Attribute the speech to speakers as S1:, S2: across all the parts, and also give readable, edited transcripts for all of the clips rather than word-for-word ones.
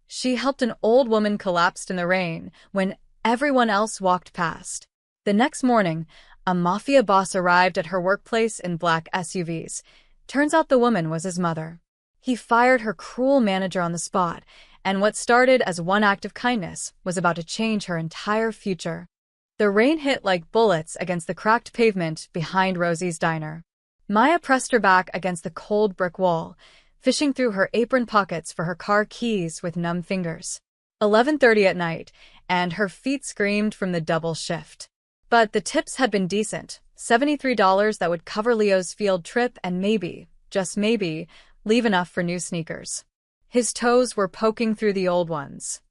S1: She helped an old woman collapsed in the rain when everyone else walked past. The next morning, a mafia boss arrived at her workplace in black SUVs. Turns out the woman was his mother. He fired her cruel manager on the spot, and what started as one act of kindness was about to change her entire future. The rain hit like bullets against the cracked pavement behind Rosie's diner. Maya pressed her back against the cold brick wall, fishing through her apron pockets for her car keys with numb fingers. 11:30 at night, and her feet screamed from the double shift. But the tips had been decent, $73 that would cover Leo's field trip and maybe, just maybe, leave enough for new sneakers. His toes were poking through the old ones.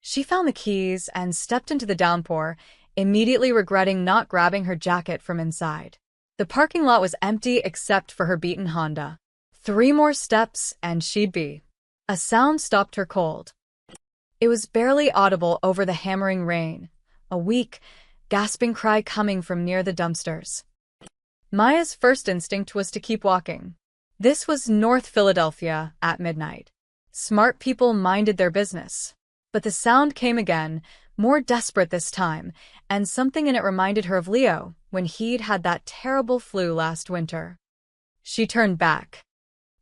S1: She found the keys and stepped into the downpour, immediately regretting not grabbing her jacket from inside. The parking lot was empty except for her beaten Honda. 3 more steps and she'd be. A sound stopped her cold. It was barely audible over the hammering rain, a weak, gasping cry coming from near the dumpsters. Maya's first instinct was to keep walking. This was North Philadelphia at midnight. Smart people minded their business. But the sound came again, more desperate this time, and something in it reminded her of Leo when he'd had that terrible flu last winter. She turned back.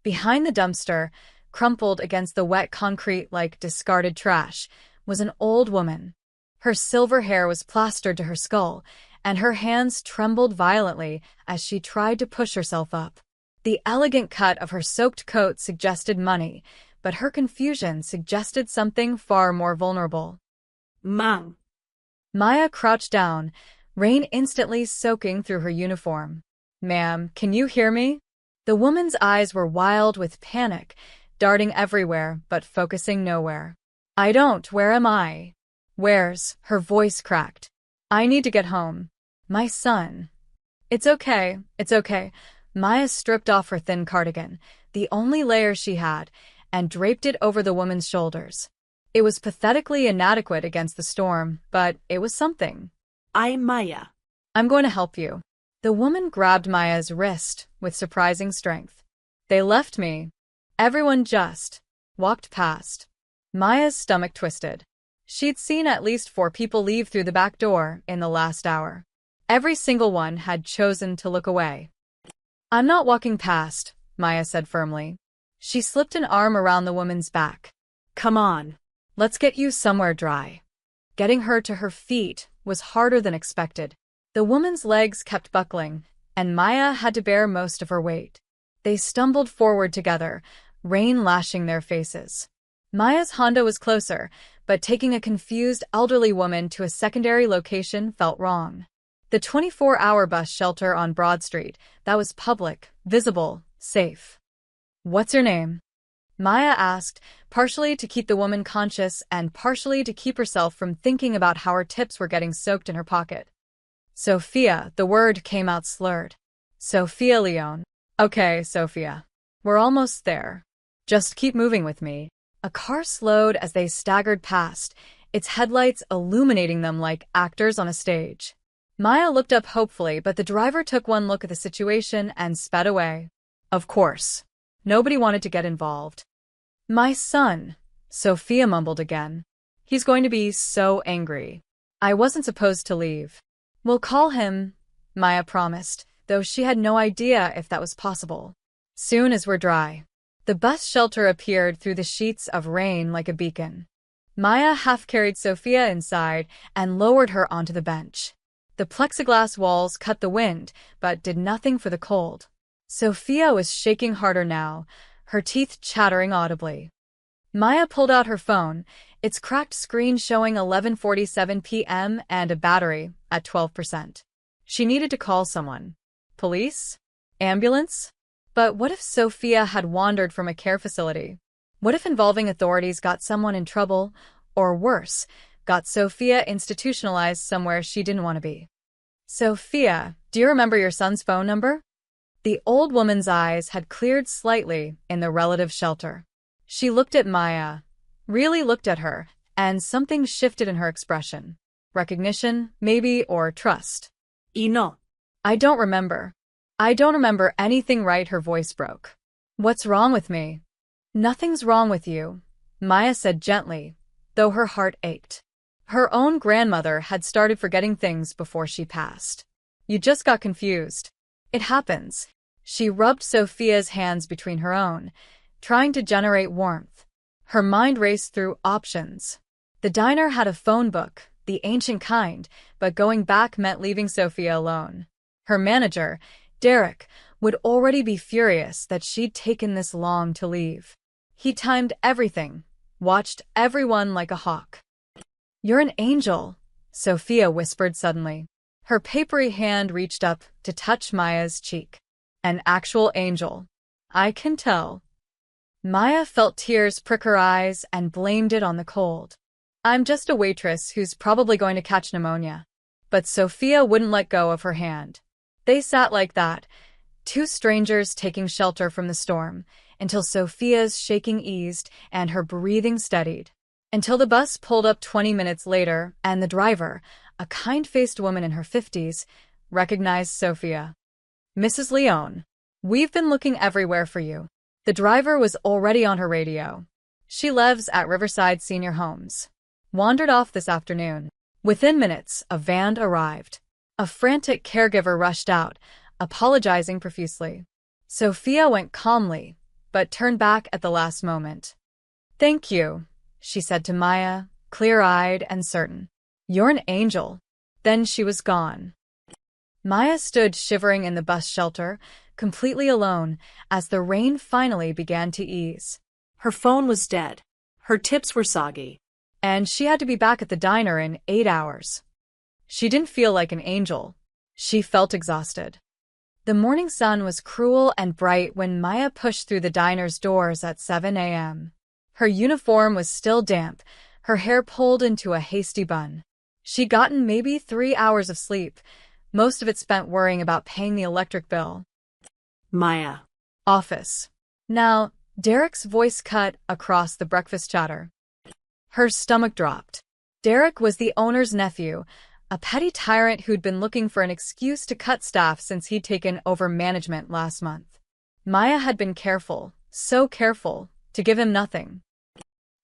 S1: Behind the dumpster, crumpled against the wet concrete like discarded trash, was an old woman. Her silver hair was plastered to her skull, and her hands trembled violently as she tried to push herself up. The elegant cut of her soaked coat suggested money, but her confusion suggested something far more vulnerable.
S2: Mom.
S1: Maya crouched down, rain instantly soaking through her uniform. Ma'am, can you hear me? The woman's eyes were wild with panic, darting everywhere but focusing nowhere. I don't, where am I? Where's, her voice cracked. I need to get home. My son. It's okay, it's okay. Maya stripped off her thin cardigan, the only layer she had, and draped it over the woman's shoulders. It was pathetically inadequate against the storm, but it was something.
S2: I'm Maya.
S1: I'm going to help you. The woman grabbed Maya's wrist with surprising strength. They left me. Everyone just walked past. Maya's stomach twisted. She'd seen at least 4 people leave through the back door in the last hour. Every single one had chosen to look away. I'm not walking past, Maya said firmly. She slipped an arm around the woman's back. Come on. Let's get you somewhere dry. Getting her to her feet was harder than expected. The woman's legs kept buckling, and Maya had to bear most of her weight. They stumbled forward together, rain lashing their faces. Maya's Honda was closer, but taking a confused elderly woman to a secondary location felt wrong. The 24-hour bus shelter on Broad Street, that was public, visible, safe. What's your name? Maya asked, partially to keep the woman conscious and partially to keep herself from thinking about how her tips were getting soaked in her pocket. Sophia, the word came out slurred. Sophia Leone. Okay, Sophia. We're almost there. Just keep moving with me. A car slowed as they staggered past, its headlights illuminating them like actors on a stage. Maya looked up hopefully, but the driver took one look at the situation and sped away. Of course. Nobody wanted to get involved. My son, Sophia mumbled again. He's going to be so angry. I wasn't supposed to leave. We'll call him, Maya promised, though she had no idea if that was possible. Soon as we're dry. The bus shelter appeared through the sheets of rain like a beacon. Maya half-carried Sophia inside and lowered her onto the bench. The plexiglass walls cut the wind, but did nothing for the cold. Sophia was shaking harder now, her teeth chattering audibly. Maya pulled out her phone, its cracked screen showing 11:47 p.m. and a battery at 12%. She needed to call someone. Police? Ambulance? But what if Sophia had wandered from a care facility? What if involving authorities got someone in trouble, or worse, got Sophia institutionalized somewhere she didn't want to be? Sophia, do you remember your son's phone number? The old woman's eyes had cleared slightly in the relative shelter. She looked at Maya, really looked at her, and something shifted in her expression. Recognition, maybe, or trust.
S2: No.
S1: I don't remember. I don't remember anything right, her voice broke. What's wrong with me? Nothing's wrong with you. Maya said gently, though her heart ached. Her own grandmother had started forgetting things before she passed. You just got confused. It happens. She rubbed Sophia's hands between her own, trying to generate warmth. Her mind raced through options. The diner had a phone book, the ancient kind, but going back meant leaving Sophia alone. Her manager, Derek, would already be furious that she'd taken this long to leave. He timed everything, watched everyone like a hawk. "You're an angel," Sophia whispered suddenly. Her papery hand reached up to touch Maya's cheek. "An actual angel. I can tell." Maya felt tears prick her eyes and blamed it on the cold. "I'm just a waitress who's probably going to catch pneumonia." But Sophia wouldn't let go of her hand. They sat like that, two strangers taking shelter from the storm, until Sophia's shaking eased and her breathing steadied. Until the bus pulled up 20 minutes later and the driver, a kind-faced woman in her 50s, recognized Sophia. "Mrs. Leone, we've been looking everywhere for you." The driver was already on her radio. "She lives at Riverside Senior Homes. Wandered off this afternoon." Within minutes, a van arrived. A frantic caregiver rushed out, apologizing profusely. Sophia went calmly, but turned back at the last moment. "Thank you," she said to Maya, clear-eyed and certain. "You're an angel." Then she was gone. Maya stood shivering in the bus shelter, completely alone, as the rain finally began to ease.
S2: Her phone was dead. Her tips were soggy.
S1: And she had to be back at the diner in 8 hours. She didn't feel like an angel. She felt exhausted. The morning sun was cruel and bright when Maya pushed through the diner's doors at 7 a.m. Her uniform was still damp, her hair pulled into a hasty bun. She'd gotten maybe 3 hours of sleep, most of it spent worrying about paying the electric bill.
S2: Maya.
S1: Office. Now, Derek's voice cut across the breakfast chatter. Her stomach dropped. Derek was the owner's nephew, a petty tyrant who'd been looking for an excuse to cut staff since he'd taken over management last month. Maya had been careful, so careful, to give him nothing.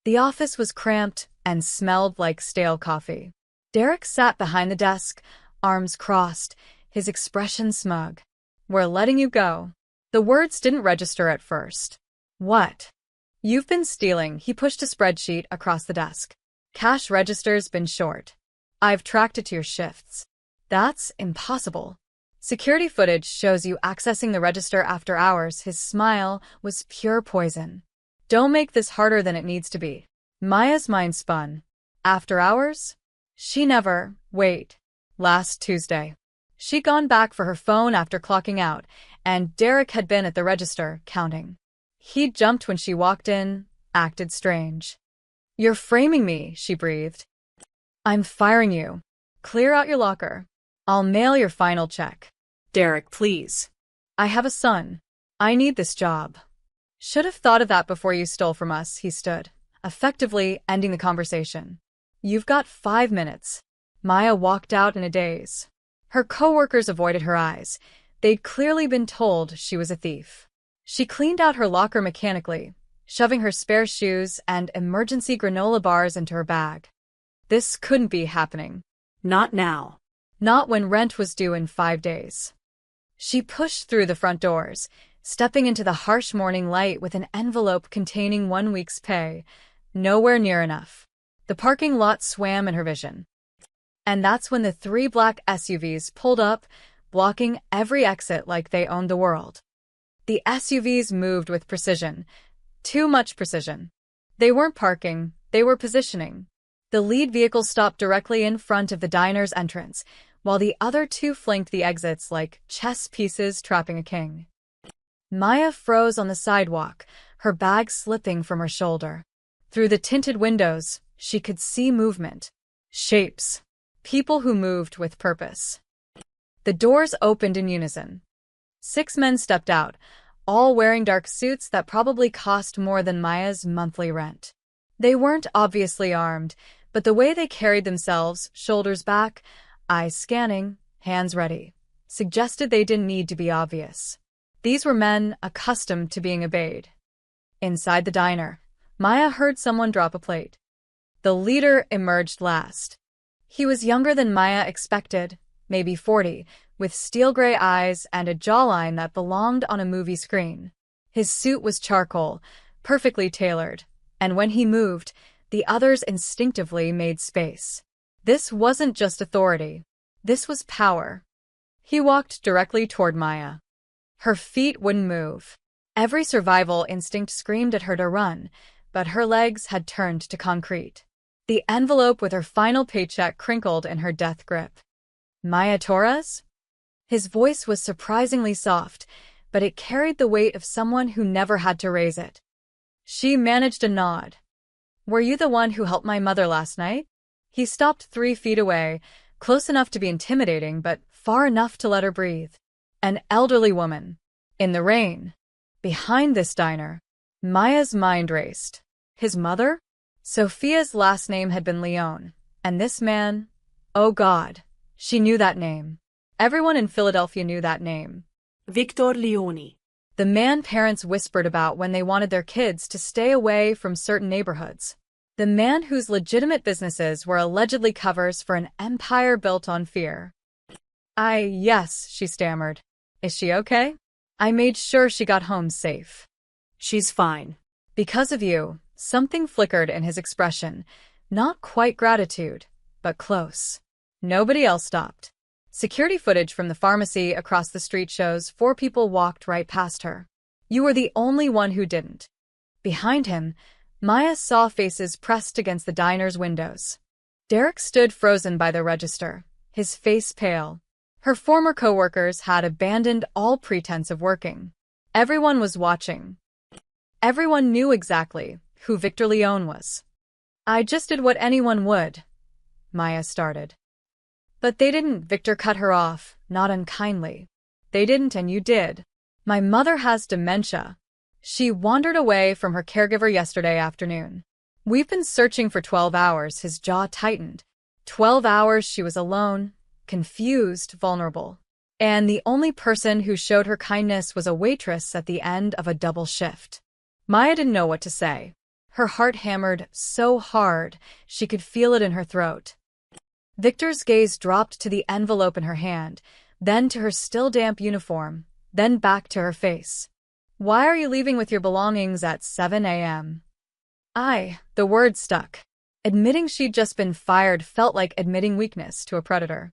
S1: The office was cramped and smelled like stale coffee. Derek sat behind the desk, arms crossed, his expression smug. "We're letting you go." The words didn't register at first. "What?" "You've been stealing." He pushed a spreadsheet across the desk. "Cash register's been short. I've tracked it to your shifts." "That's impossible." "Security footage shows you accessing the register after hours." His smile was pure poison. "Don't make this harder than it needs to be." Maya's mind spun. After hours? She never. Wait. Last Tuesday. She'd gone back for her phone after clocking out, and Derek had been at the register, counting. He jumped when she walked in, acted strange. "You're framing me," she breathed. "I'm firing you. Clear out your locker. I'll mail your final check."
S2: "Derek, please."
S1: "I have a son. I need this job." "Should have thought of that before you stole from us." He stood, effectively ending the conversation. "You've got 5 minutes." Maya walked out in a daze. Her coworkers avoided her eyes. They'd clearly been told she was a thief. She cleaned out her locker mechanically, shoving her spare shoes and emergency granola bars into her bag. This couldn't be happening.
S2: Not now.
S1: Not when rent was due in 5 days. She pushed through the front doors, stepping into the harsh morning light with an envelope containing 1 week's pay. Nowhere near enough. The parking lot swam in her vision. And that's when the 3 black SUVs pulled up, blocking every exit like they owned the world. The SUVs moved with precision. Too much precision. They weren't parking, they were positioning. The lead vehicle stopped directly in front of the diner's entrance, while the other 2 flanked the exits like chess pieces trapping a king. Maya froze on the sidewalk, her bag slipping from her shoulder. Through the tinted windows, she could see movement. Shapes. People who moved with purpose. The doors opened in unison. 6 men stepped out, all wearing dark suits that probably cost more than Maya's monthly rent. They weren't obviously armed, but the way they carried themselves, shoulders back, eyes scanning, hands ready, suggested they didn't need to be obvious. These were men accustomed to being obeyed. Inside the diner, Maya heard someone drop a plate. The leader emerged last. He was younger than Maya expected, maybe 40, with steel-gray eyes and a jawline that belonged on a movie screen. His suit was charcoal, perfectly tailored, and when he moved, the others instinctively made space. This wasn't just authority. This was power. He walked directly toward Maya. Her feet wouldn't move. Every survival instinct screamed at her to run, but her legs had turned to concrete. The envelope with her final paycheck crinkled in her death grip. Maya Torres? His voice was surprisingly soft, but it carried the weight of someone who never had to raise it. She managed a nod. Were you the one who helped my mother last night? He stopped 3 feet away, close enough to be intimidating but far enough to let her breathe. An elderly woman. In the rain. Behind this diner. Maya's mind raced. His mother? Sophia's last name had been Leone, and this man? Oh God, she knew that name. Everyone in Philadelphia knew that name.
S2: Victor Leone.
S1: The man parents whispered about when they wanted their kids to stay away from certain neighborhoods. The man whose legitimate businesses were allegedly covers for an empire built on fear. Yes, she stammered. Is she okay? I made sure she got home safe.
S2: She's fine.
S1: Because of you. Something flickered in his expression. Not quite gratitude, but close. Nobody else stopped. Security footage from the pharmacy across the street shows 4 people walked right past her. You were the only one who didn't. Behind him, Maya saw faces pressed against the diner's windows. Derek stood frozen by the register, his face pale. Her former co-workers had abandoned all pretense of working. Everyone was watching. Everyone knew exactly who Victor Leone was. I just did what anyone would, Maya started. But they didn't. Victor cut her off, not unkindly. They didn't and you did. My mother has dementia. She wandered away from her caregiver yesterday afternoon. We've been searching for 12 hours, his jaw tightened. 12 hours she was alone, confused, vulnerable. And the only person who showed her kindness was a waitress at the end of a double shift. Maya didn't know what to say. Her heart hammered so hard, she could feel it in her throat. Victor's gaze dropped to the envelope in her hand, then to her still damp uniform, then back to her face. Why are you leaving with your belongings at 7 a.m.? The word stuck. Admitting she'd just been fired felt like admitting weakness to a predator.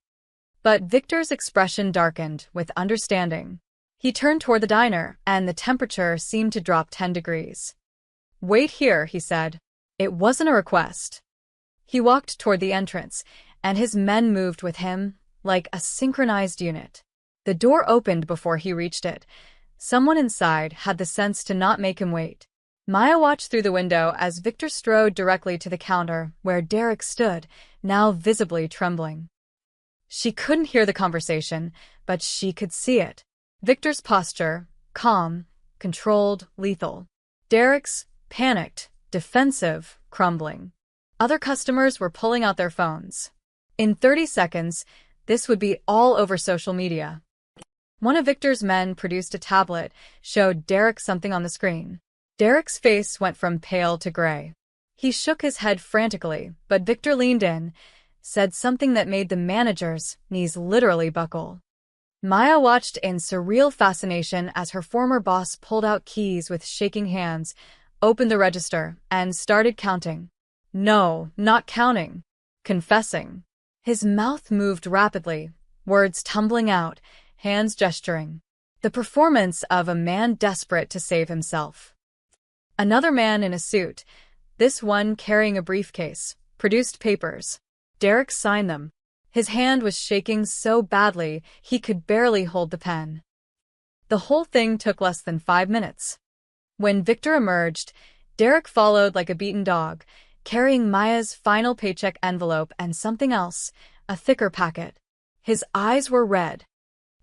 S1: But Victor's expression darkened with understanding. He turned toward the diner, and the temperature seemed to drop 10 degrees. Wait here, he said. It wasn't a request. He walked toward the entrance, and his men moved with him, like a synchronized unit. The door opened before he reached it. Someone inside had the sense to not make him wait. Maya watched through the window as Victor strode directly to the counter where Derek stood, now visibly trembling. She couldn't hear the conversation, but she could see it. Victor's posture, calm, controlled, lethal. Derek's, panicked, defensive, crumbling. Other customers were pulling out their phones. In 30 seconds, this would be all over social media. One of Victor's men produced a tablet, showed Derek something on the screen. Derek's face went from pale to gray. He shook his head frantically, but Victor leaned in, said something that made the manager's knees literally buckle. Maya watched in surreal fascination as her former boss pulled out keys with shaking hands, opened the register, and started counting. No, not counting. Confessing. His mouth moved rapidly, words tumbling out, hands gesturing. The performance of a man desperate to save himself. Another man in a suit, this one carrying a briefcase, produced papers. Derek signed them. His hand was shaking so badly he could barely hold the pen. The whole thing took less than 5 minutes. When Victor emerged, Derek followed like a beaten dog, carrying Maya's final paycheck envelope and something else, a thicker packet. His eyes were red.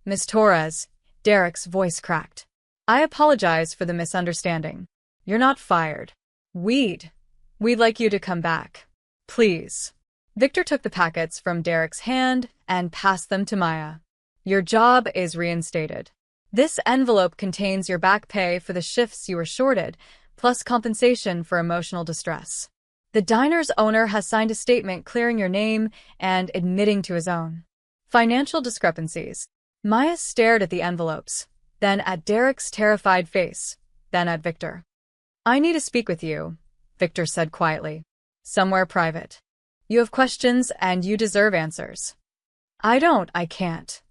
S1: Miss Torres, Derek's voice cracked. I apologize for the misunderstanding. You're not fired. We'd like you to come back. Please. Victor took the packets from Derek's hand and passed them to Maya. Your job is reinstated. This envelope contains your back pay for the shifts you were shorted, plus compensation for emotional distress. The diner's owner has signed a statement clearing your name and admitting to his own financial discrepancies. Maya stared at the envelopes, then at Derek's terrified face, then at Victor. I need to speak with you, Victor said quietly. Somewhere private. You have questions and you deserve answers. I can't.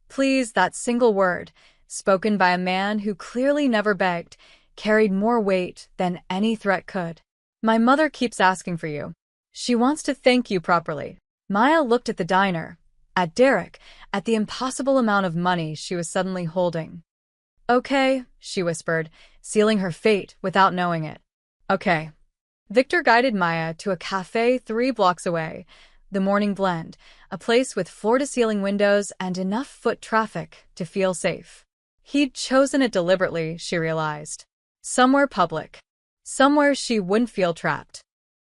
S1: Please, that single word, spoken by a man who clearly never begged, carried more weight than any threat could. My mother keeps asking for you. She wants to thank you properly. Maya looked at the diner, at Derek, at the impossible amount of money she was suddenly holding. Okay, she whispered, sealing her fate without knowing it. Okay. Victor guided Maya to a cafe 3 blocks away, the Morning Blend, a place with floor-to-ceiling windows and enough foot traffic to feel safe. He'd chosen it deliberately, she realized. Somewhere public. Somewhere she wouldn't feel trapped.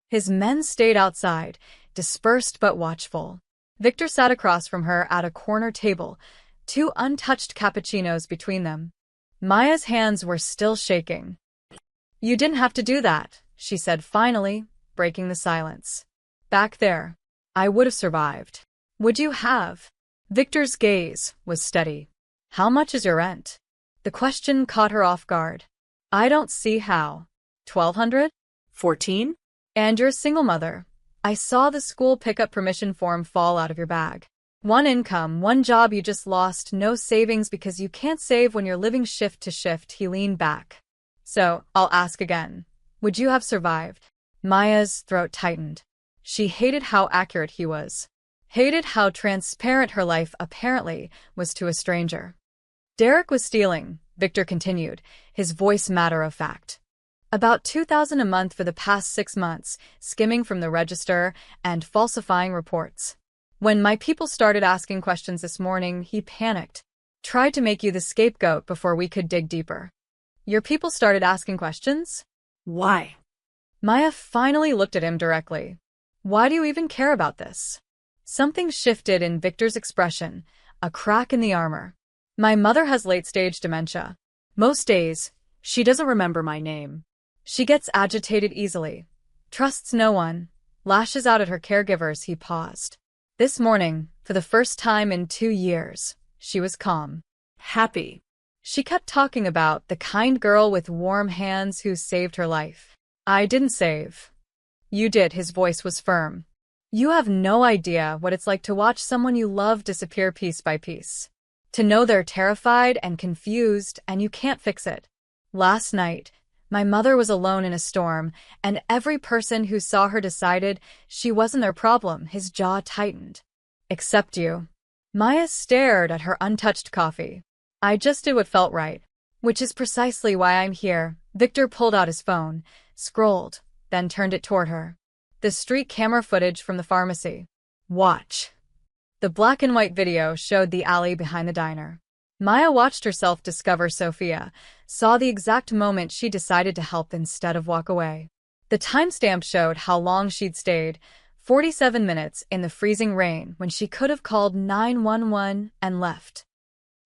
S1: His men stayed outside, dispersed but watchful. Victor sat across from her at a corner table, 2 untouched cappuccinos between them. Maya's hands were still shaking. You didn't have to do that, she said finally, breaking the silence. Back there. I would have survived. Would you have? Victor's gaze was steady. How much is your rent? The question caught her off guard. I don't see how. 1,200?
S2: 14?
S1: And you're a single mother. I saw the school pickup permission form fall out of your bag. 1 income, 1 job you just lost, no savings because you can't save when you're living shift to shift, he leaned back. So, I'll ask again. Would you have survived? Maya's throat tightened. She hated how accurate he was. Hated how transparent her life apparently was to a stranger. Derek was stealing, Victor continued, his voice matter-of-fact. About $2,000 a month for the past 6 months, skimming from the register and falsifying reports. When my people started asking questions this morning, he panicked. Tried to make you the scapegoat before we could dig deeper. Your people started asking questions?
S2: Why?
S1: Maya finally looked at him directly. Why do you even care about this? Something shifted in Victor's expression, a crack in the armor. My mother has late-stage dementia. Most days, she doesn't remember my name. She gets agitated easily, trusts no one, lashes out at her caregivers. He paused. This morning, for the first time in 2 years, she was calm. Happy. She kept talking about the kind girl with warm hands who saved her life. I didn't save. You did, his voice was firm. You have no idea what it's like to watch someone you love disappear piece by piece. To know they're terrified and confused and you can't fix it. Last night, my mother was alone in a storm, and every person who saw her decided she wasn't their problem. His jaw tightened. Except you. Maya stared at her untouched coffee. I just did what felt right. Which is precisely why I'm here. Victor pulled out his phone, scrolled, then turned it toward her. The street camera footage from the pharmacy. Watch. The black and white video showed the alley behind the diner. Maya watched herself discover Sophia, saw the exact moment she decided to help instead of walk away. The timestamp showed how long she'd stayed, 47 minutes in the freezing rain when she could have called 911 and left.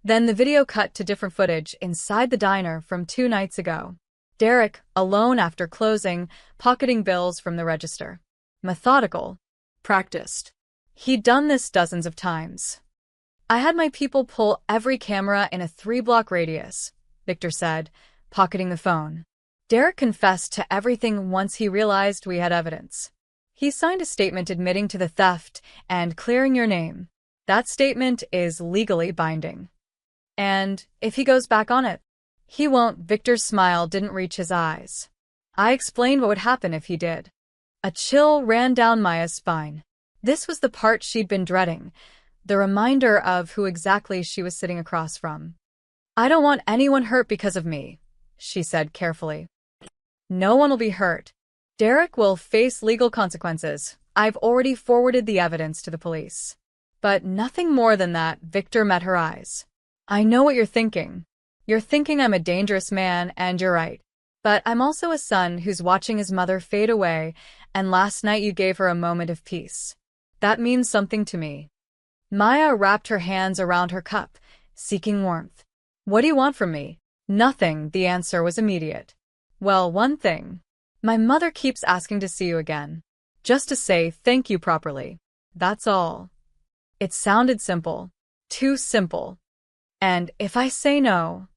S1: Then the video cut to different footage inside the diner from 2 nights ago. Derek, alone after closing, pocketing bills from the register. Methodical. Practiced. He'd done this dozens of times. I had my people pull every camera in a 3-block radius, Victor said, pocketing the phone. Derek confessed to everything once he realized we had evidence. He signed a statement admitting to the theft and clearing your name. That statement is legally binding. And if he goes back on it, he won't. Victor's smile didn't reach his eyes. I explained what would happen if he did. A chill ran down Maya's spine. This was the part she'd been dreading, the reminder of who exactly she was sitting across from. I don't want anyone hurt because of me, she said carefully. No one will be hurt. Derek will face legal consequences. I've already forwarded the evidence to the police. But nothing more than that. Victor met her eyes. I know what you're thinking. You're thinking I'm a dangerous man, and you're right. But I'm also a son who's watching his mother fade away, and last night you gave her a moment of peace. That means something to me. Maya wrapped her hands around her cup, seeking warmth. What do you want from me? Nothing, the answer was immediate. Well, one thing. My mother keeps asking to see you again. Just to say thank you properly. That's all. It sounded simple. Too simple. And if I say no,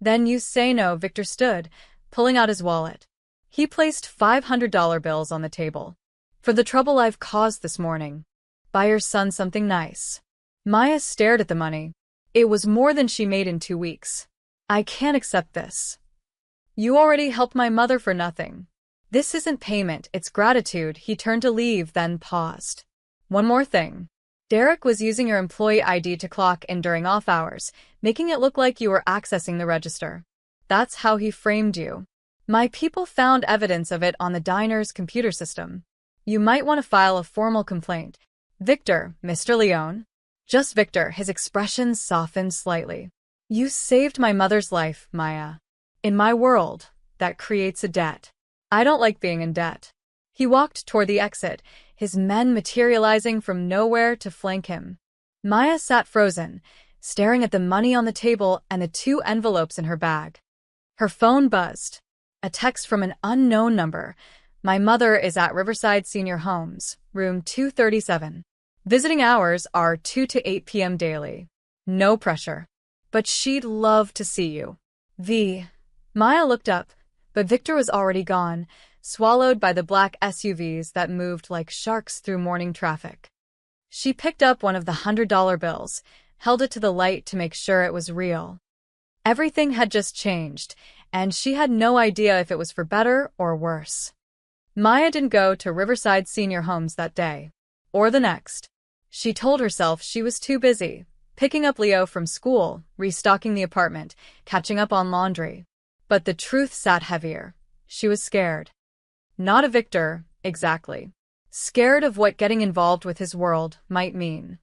S1: then you say no. Victor stood, pulling out his wallet. He placed $500 bills on the table. For the trouble I've caused this morning. Buy your son something nice. Maya stared at the money. It was more than she made in 2 weeks. I can't accept this. You already helped my mother for nothing. This isn't payment, it's gratitude. He turned to leave, then paused. One more thing. Derek was using your employee ID to clock in during off hours, making it look like you were accessing the register. That's how he framed you. My people found evidence of it on the diner's computer system. You might want to file a formal complaint. Victor, Mr. Leone? Just Victor, his expression softened slightly. You saved my mother's life, Maya. In my world, that creates a debt. I don't like being in debt. He walked toward the exit, his men materializing from nowhere to flank him. Maya sat frozen, staring at the money on the table and the 2 envelopes in her bag. Her phone buzzed. A text from an unknown number. My mother is at Riverside Senior Homes, room 237. Visiting hours are 2 to 8 p.m. daily. No pressure. But she'd love to see you. Maya looked up, but Victor was already gone, swallowed by the black SUVs that moved like sharks through morning traffic. She picked up one of the $100 bills, held it to the light to make sure it was real. Everything had just changed, and she had no idea if it was for better or worse. Maya didn't go to Riverside Senior Homes that day, or the next. She told herself she was too busy, picking up Leo from school, restocking the apartment, catching up on laundry. But the truth sat heavier. She was scared. Not of Victor, exactly. Scared of what getting involved with his world might mean.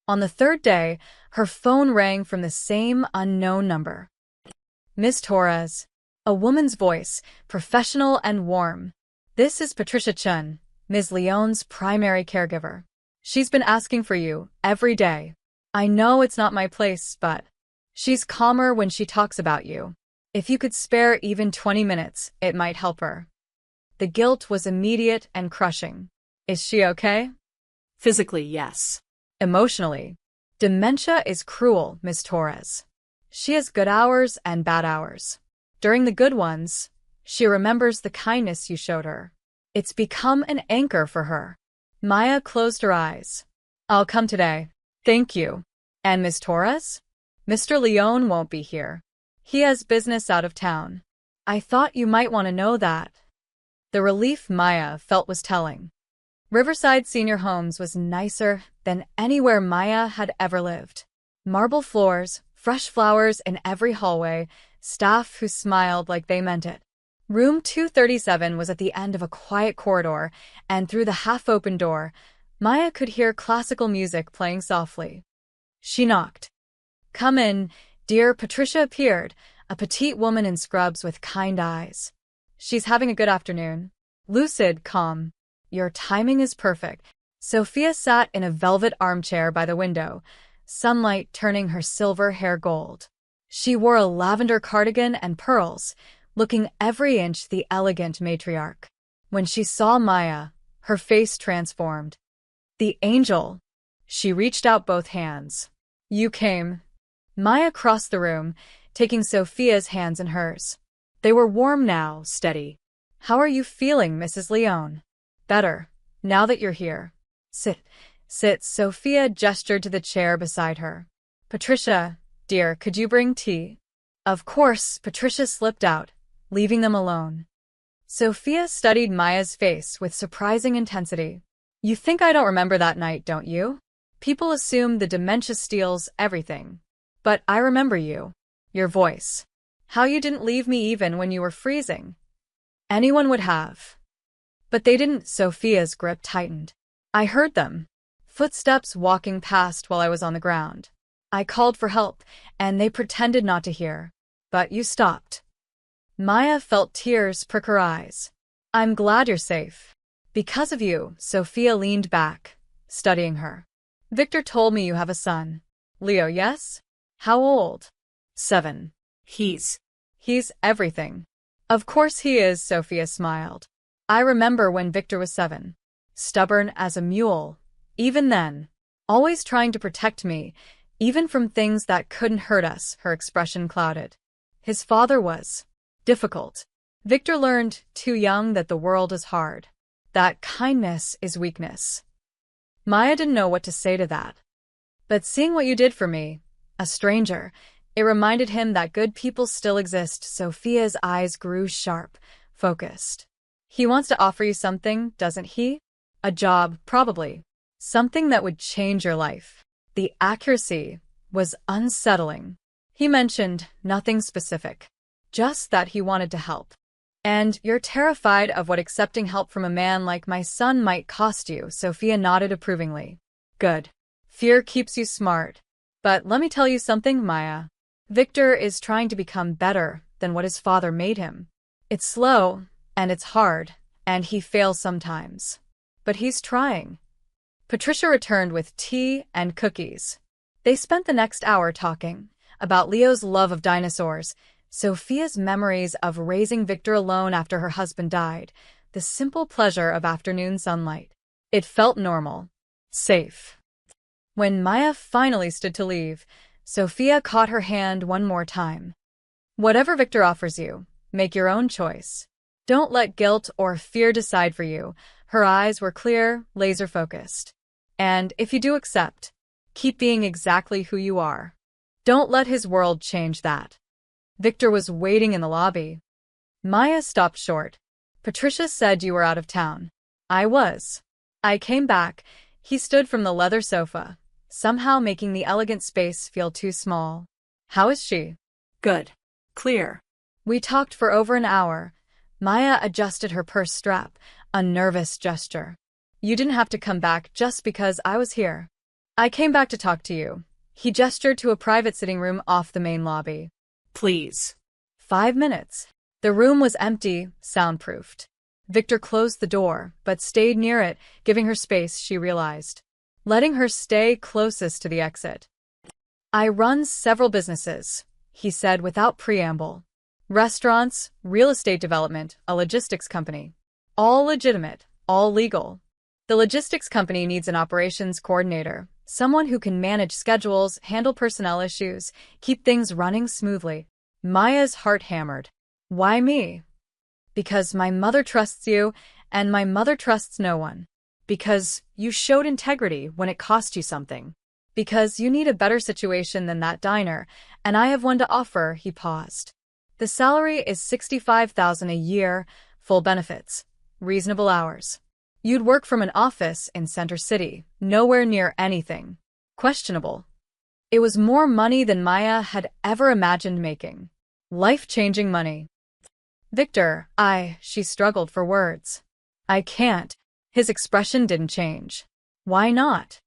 S1: On the 3rd day, her phone rang from the same unknown number. Miss Torres. A woman's voice, professional and warm. This is Patricia Chun, Ms. Leone's primary caregiver. She's been asking for you every day. I know it's not my place, but she's calmer when she talks about you. If you could spare even 20 minutes, it might help her. The guilt was immediate and crushing. Is she okay?
S2: Physically, yes.
S1: Emotionally. Dementia is cruel, Ms. Torres. She has good hours and bad hours. During the good ones, she remembers the kindness you showed her. It's become an anchor for her. Maya closed her eyes. I'll come today. Thank you. And Ms. Torres? Mr. Leone won't be here. He has business out of town. I thought you might want to know that. The relief Maya felt was telling. Riverside Senior Homes was nicer than anywhere Maya had ever lived. Marble floors, fresh flowers in every hallway, staff who smiled like they meant it. Room 237 was at the end of a quiet corridor, and through the half-open door, Maya could hear classical music playing softly. She knocked. Come in, dear. Patricia appeared, a petite woman in scrubs with kind eyes. She's having a good afternoon. Lucid, calm. Your timing is perfect. Sophia sat in a velvet armchair by the window, sunlight turning her silver hair gold. She wore a lavender cardigan and pearls, looking every inch the elegant matriarch. When she saw Maya, her face transformed. The angel. She reached out both hands. You came. Maya crossed the room, taking Sophia's hands in hers. They were warm now, steady. How are you feeling, Mrs. Leone? Better, now that you're here. Sit. Sophia gestured to the chair beside her. Patricia, dear, could you bring tea? Of course. Patricia slipped out, leaving them alone. Sophia studied Maya's face with surprising intensity. You think I don't remember that night, don't you? People assume the dementia steals everything. But I remember you. Your voice. How you didn't leave me even when you were freezing. Anyone would have. But they didn't. Sophia's grip tightened. I heard them. Footsteps walking past while I was on the ground. I called for help, and they pretended not to hear. But you stopped. Maya felt tears prick her eyes. I'm glad you're safe. Because of you. Sophia leaned back, studying her. Victor told me you have a son. Leo, yes? How old? 7.
S2: He's
S1: everything. Of course he is, Sophia smiled. I remember when Victor was 7. Stubborn as a mule. Even then. Always trying to protect me, even from things that couldn't hurt us, her expression clouded. His father was difficult. Victor learned too young that the world is hard. That kindness is weakness. Maya didn't know what to say to that. But seeing what you did for me, a stranger, it reminded him that good people still exist. Sophia's eyes grew sharp, focused. He wants to offer you something, doesn't he? A job, probably. Something that would change your life. The accuracy was unsettling. He mentioned nothing specific, just that he wanted to help. And you're terrified of what accepting help from a man like my son might cost you, Sophia nodded approvingly. Good. Fear keeps you smart. But let me tell you something, Maya. Victor is trying to become better than what his father made him. It's slow, and it's hard, and he fails sometimes. But he's trying. Patricia returned with tea and cookies. They spent the next hour talking about Leo's love of dinosaurs, Sophia's memories of raising Victor alone after her husband died, the simple pleasure of afternoon sunlight. It felt normal. Safe. When Maya finally stood to leave, Sophia caught her hand one more time. Whatever Victor offers you, make your own choice. Don't let guilt or fear decide for you. Her eyes were clear, laser-focused. And if you do accept, keep being exactly who you are. Don't let his world change that. Victor was waiting in the lobby. Maya stopped short. Patricia said you were out of town. I was. I came back. He stood from the leather sofa, somehow making the elegant space feel too small. How is she?
S2: Good. Clear.
S1: We talked for over an hour. Maya adjusted her purse strap, a nervous gesture. You didn't have to come back just because I was here. I came back to talk to you. He gestured to a private sitting room off the main lobby.
S2: Please.
S1: 5 minutes. The room was empty, soundproofed. Victor closed the door, but stayed near it, giving her space, she realized. Letting her stay closest to the exit. I run several businesses, he said without preamble. Restaurants, real estate development, a logistics company. All legitimate, all legal. The logistics company needs an operations coordinator, someone who can manage schedules, handle personnel issues, keep things running smoothly. Maya's heart hammered. Why me? Because my mother trusts you, and my mother trusts no one. Because you showed integrity when it cost you something. Because you need a better situation than that diner, and I have one to offer, he paused. The salary is $65,000 a year, full benefits, reasonable hours. You'd work from an office in Center City, nowhere near anything questionable. It was more money than Maya had ever imagined making. Life-changing money. Victor, she struggled for words. I can't. His expression didn't change. Why not?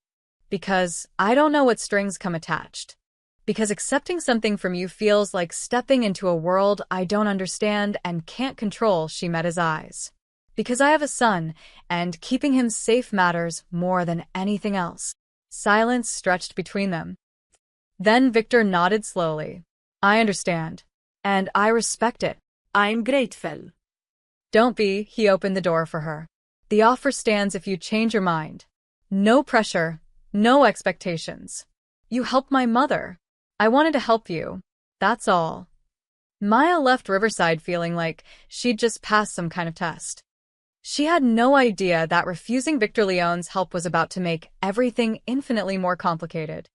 S1: Because I don't know what strings come attached. Because accepting something from you feels like stepping into a world I don't understand and can't control, she met his eyes. Because I have a son, and keeping him safe matters more than anything else. Silence stretched between them. Then Victor nodded slowly. I understand. And I respect it.
S2: I'm grateful.
S1: Don't be, he opened the door for her. The offer stands if you change your mind. No pressure, no expectations. You helped my mother. I wanted to help you. That's all. Maya left Riverside feeling like she'd just passed some kind of test. She had no idea that refusing Victor Leone's help was about to make everything infinitely more complicated.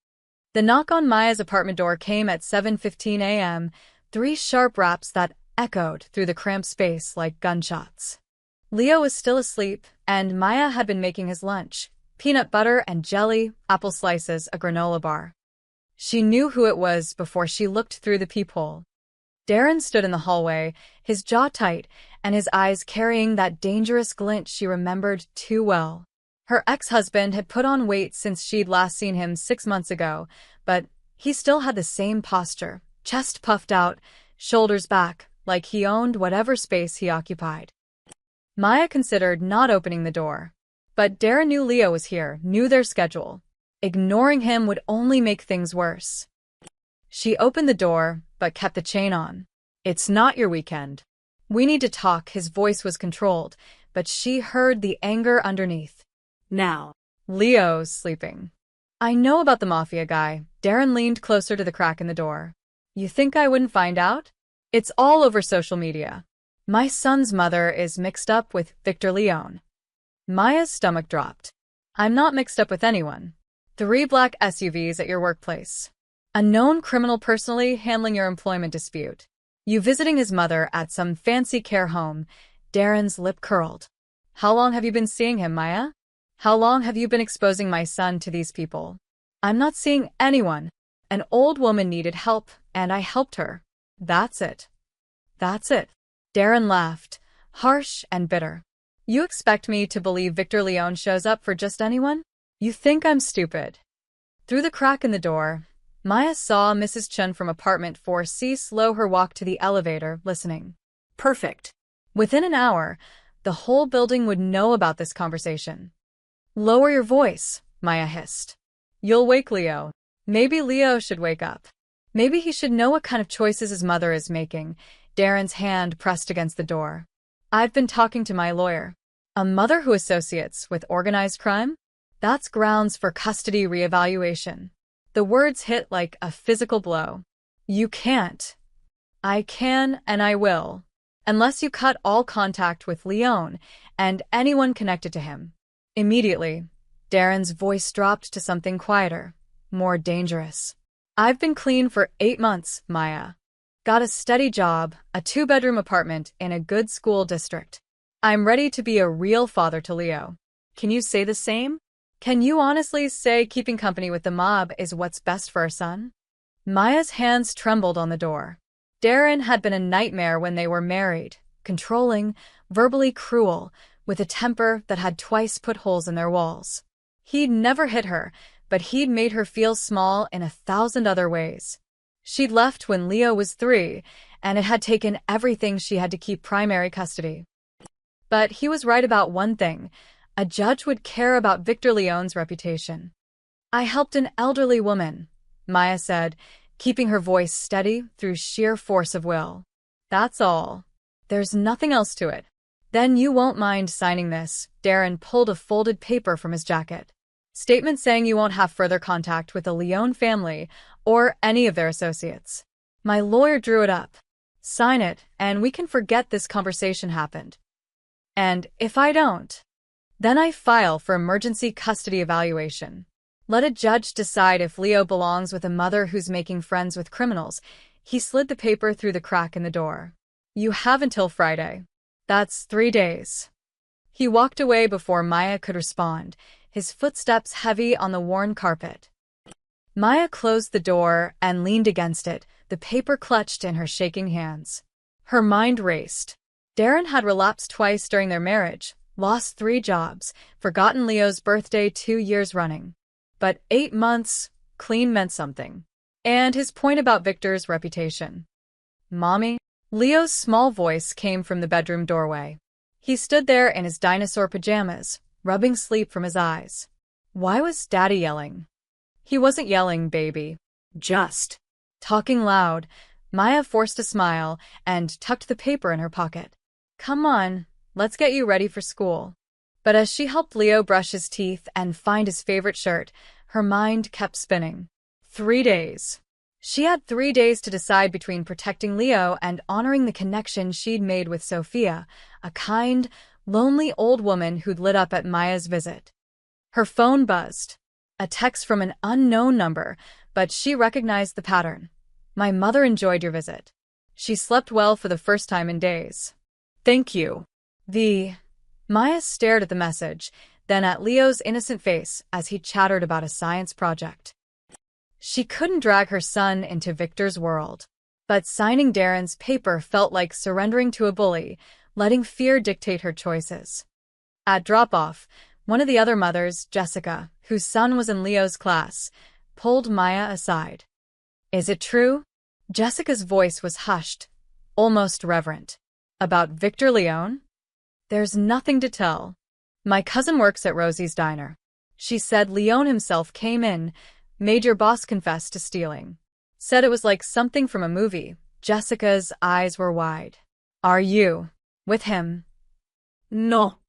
S1: The knock on Maya's apartment door came at 7:15 a.m., 3 sharp raps that echoed through the cramped space like gunshots. Leo was still asleep, and Maya had been making his lunch, peanut butter and jelly, apple slices, a granola bar. She knew who it was before she looked through the peephole. Darren stood in the hallway, his jaw tight, and his eyes carrying that dangerous glint she remembered too well. Her ex-husband had put on weight since she'd last seen him 6 months ago, but he still had the same posture, chest puffed out, shoulders back, like he owned whatever space he occupied. Maya considered not opening the door. But Darren knew Leo was here, knew their schedule. Ignoring him would only make things worse. She opened the door, but kept the chain on. It's not your weekend. We need to talk. His voice was controlled, but she heard the anger underneath.
S2: Now.
S1: Leo's sleeping. I know about the Mafia guy. Darren leaned closer to the crack in the door. You think I wouldn't find out? It's all over social media. My son's mother is mixed up with Victor Leone. Maya's stomach dropped. I'm not mixed up with anyone. 3 black SUVs at your workplace. A known criminal personally handling your employment dispute. You visiting his mother at some fancy care home. Darren's lip curled. How long have you been seeing him, Maya? How long have you been exposing my son to these people? I'm not seeing anyone. An old woman needed help, and I helped her. That's it. That's it. Darren laughed, harsh and bitter. You expect me to believe Victor Leone shows up for just anyone? You think I'm stupid. Through the crack in the door, Maya saw Mrs. Chun from apartment 4C slow her walk to the elevator, listening.
S2: Perfect.
S1: Within an hour, the whole building would know about this conversation. Lower your voice, Maya hissed. You'll wake Leo. Maybe Leo should wake up. Maybe he should know what kind of choices his mother is making. Darren's hand pressed against the door. I've been talking to my lawyer. A mother who associates with organized crime? That's grounds for custody reevaluation. The words hit like a physical blow. You can't. I can and I will. Unless you cut all contact with Leone and anyone connected to him. Immediately, Darren's voice dropped to something quieter, more dangerous. I've been clean for 8 months, Maya. Got a steady job, a 2-bedroom apartment in a good school district. I'm ready to be a real father to Leo. Can you say the same? Can you honestly say keeping company with the mob is what's best for our son? Maya's hands trembled on the door. Darren had been a nightmare when they were married, controlling, verbally cruel, with a temper that had twice put holes in their walls. He'd never hit her, but he'd made her feel small in 1,000 other ways. She'd left when Leo was 3, and it had taken everything she had to keep primary custody. But he was right about one thing. A judge would care about Victor Leone's reputation. I helped an elderly woman, Maya said, keeping her voice steady through sheer force of will. That's all. There's nothing else to it. Then you won't mind signing this. Darren pulled a folded paper from his jacket. Statement saying you won't have further contact with the Leone family or any of their associates. My lawyer drew it up. Sign it, and we can forget this conversation happened. And if I don't, then I file for emergency custody evaluation. Let a judge decide if Leo belongs with a mother who's making friends with criminals. He slid the paper through the crack in the door. You have until Friday. That's 3 days. He walked away before Maya could respond, his footsteps heavy on the worn carpet. Maya closed the door and leaned against it, the paper clutched in her shaking hands. Her mind raced. Darren had relapsed twice during their marriage, lost 3 jobs, forgotten Leo's birthday 2 years running. But 8 months, clean meant something. And his point about Victor's reputation. Mommy? Leo's small voice came from the bedroom doorway. He stood there in his dinosaur pajamas, rubbing sleep from his eyes. Why was Daddy yelling? He wasn't yelling, baby. Just talking loud. Maya forced a smile and tucked the paper in her pocket. Come on, let's get you ready for school. But as she helped Leo brush his teeth and find his favorite shirt, her mind kept spinning. 3 days. She had 3 days to decide between protecting Leo and honoring the connection she'd made with Sophia, a kind, lonely old woman who'd lit up at Maya's visit. Her phone buzzed. A text from an unknown number, but she recognized the pattern. My mother enjoyed your visit. She slept well for the first time in days. Thank you. Maya stared at the message, then at Leo's innocent face as he chattered about a science project. She couldn't drag her son into Victor's world. But signing Darren's paper felt like surrendering to a bully, letting fear dictate her choices. At drop-off, one of the other mothers, Jessica, whose son was in Leo's class, pulled Maya aside. Is it true? Jessica's voice was hushed, almost reverent. About Victor Leone? There's nothing to tell. My cousin works at Rosie's diner. She said Leone himself came in, made your boss confess to stealing. Said it was like something from a movie. Jessica's eyes were wide. Are you with him?
S2: No.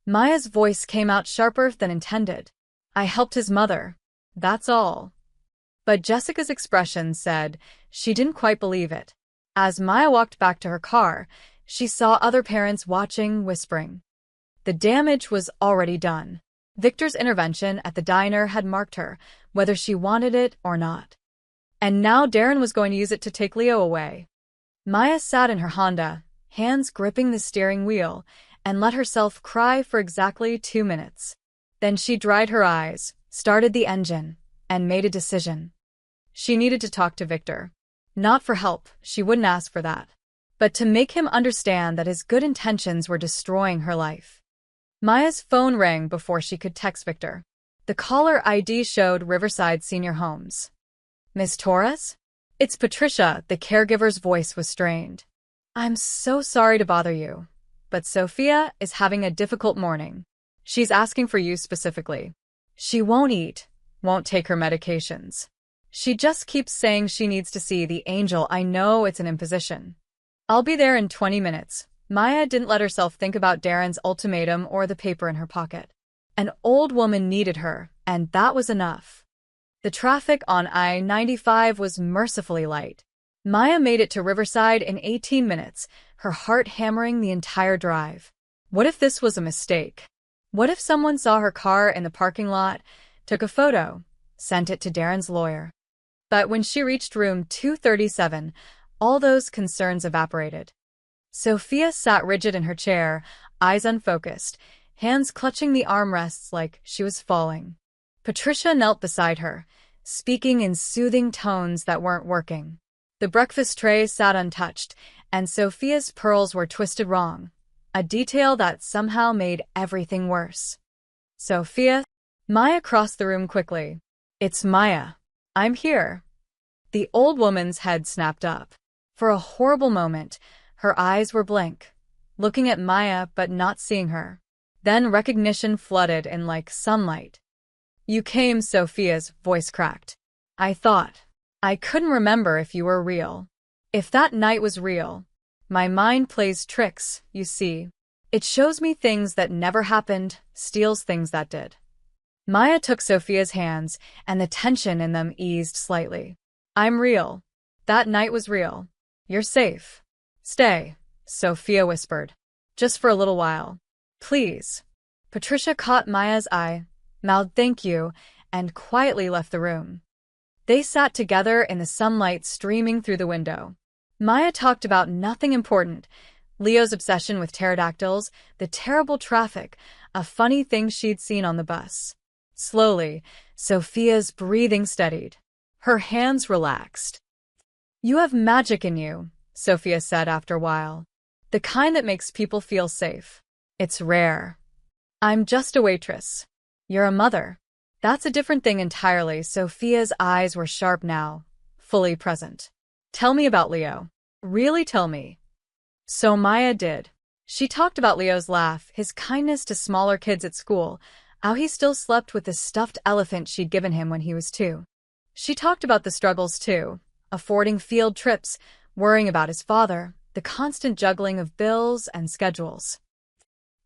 S1: Maya's voice came out sharper than intended. I helped his mother. That's all. But Jessica's expression said she didn't quite believe it. As Maya walked back to her car, she saw other parents watching, whispering. The damage was already done. Victor's intervention at the diner had marked her, whether she wanted it or not. And now Darren was going to use it to take Leo away. Maya sat in her Honda, hands gripping the steering wheel, and let herself cry for exactly 2 minutes. Then she dried her eyes, started the engine, and made a decision. She needed to talk to Victor. Not for help, she wouldn't ask for that. But to make him understand that his good intentions were destroying her life. Maya's phone rang before she could text Victor. The caller ID showed Riverside Senior Homes. Miss Torres? It's Patricia, the caregiver's voice was strained. I'm so sorry to bother you, but Sophia is having a difficult morning. She's asking for you specifically. She won't eat, won't take her medications. She just keeps saying she needs to see the angel. I know it's an imposition. I'll be there in 20 minutes. Maya didn't let herself think about Darren's ultimatum or the paper in her pocket. An old woman needed her, and that was enough. The traffic on I-95 was mercifully light. Maya made it to Riverside in 18 minutes, her heart hammering the entire drive. What if this was a mistake? What if someone saw her car in the parking lot, took a photo, sent it to Darren's lawyer? But when she reached room 237, all those concerns evaporated. Sophia sat rigid in her chair, eyes unfocused, hands clutching the armrests like she was falling. Patricia knelt beside her, speaking in soothing tones that weren't working. The breakfast tray sat untouched, and Sophia's pearls were twisted wrong, a detail that somehow made everything worse. Sophia? Maya crossed the room quickly. It's Maya. I'm here. The old woman's head snapped up. For a horrible moment, her eyes were blank, looking at Maya but not seeing her. Then recognition flooded in like sunlight. You came, Sophia's voice cracked. I thought. I couldn't remember if you were real. If that night was real. My mind plays tricks, you see. It shows me things that never happened, steals things that did. Maya took Sophia's hands, and the tension in them eased slightly. I'm real. That night was real. You're safe. Stay, Sophia whispered. Just for a little while. Please. Patricia caught Maya's eye, mouthed thank you, and quietly left the room. They sat together in the sunlight streaming through the window. Maya talked about nothing important. Leo's obsession with pterodactyls, the terrible traffic, a funny thing she'd seen on the bus. Slowly, Sophia's breathing steadied. Her hands relaxed. You have magic in you, Sophia said after a while. The kind that makes people feel safe. It's rare. I'm just a waitress. You're a mother. That's a different thing entirely. Sophia's eyes were sharp now, fully present. Tell me about Leo. Really tell me. So Maya did. She talked about Leo's laugh, his kindness to smaller kids at school, how he still slept with the stuffed elephant she'd given him when he was 2. She talked about the struggles too, affording field trips, worrying about his father, the constant juggling of bills and schedules.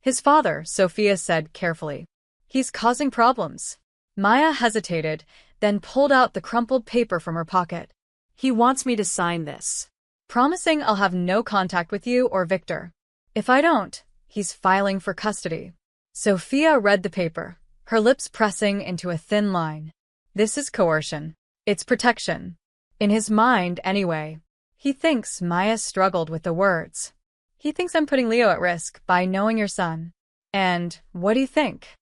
S1: His father, Sophia said carefully. He's causing problems. Maya hesitated, then pulled out the crumpled paper from her pocket.
S2: He wants me to sign this.
S1: Promising I'll have no contact with you or Victor. If I don't, he's filing for custody. Sophia read the paper, her lips pressing into a thin line. This is coercion. It's protection. In his mind, anyway. He thinks Maya struggled with the words. He thinks I'm putting Leo at risk by knowing your son. And what do you think?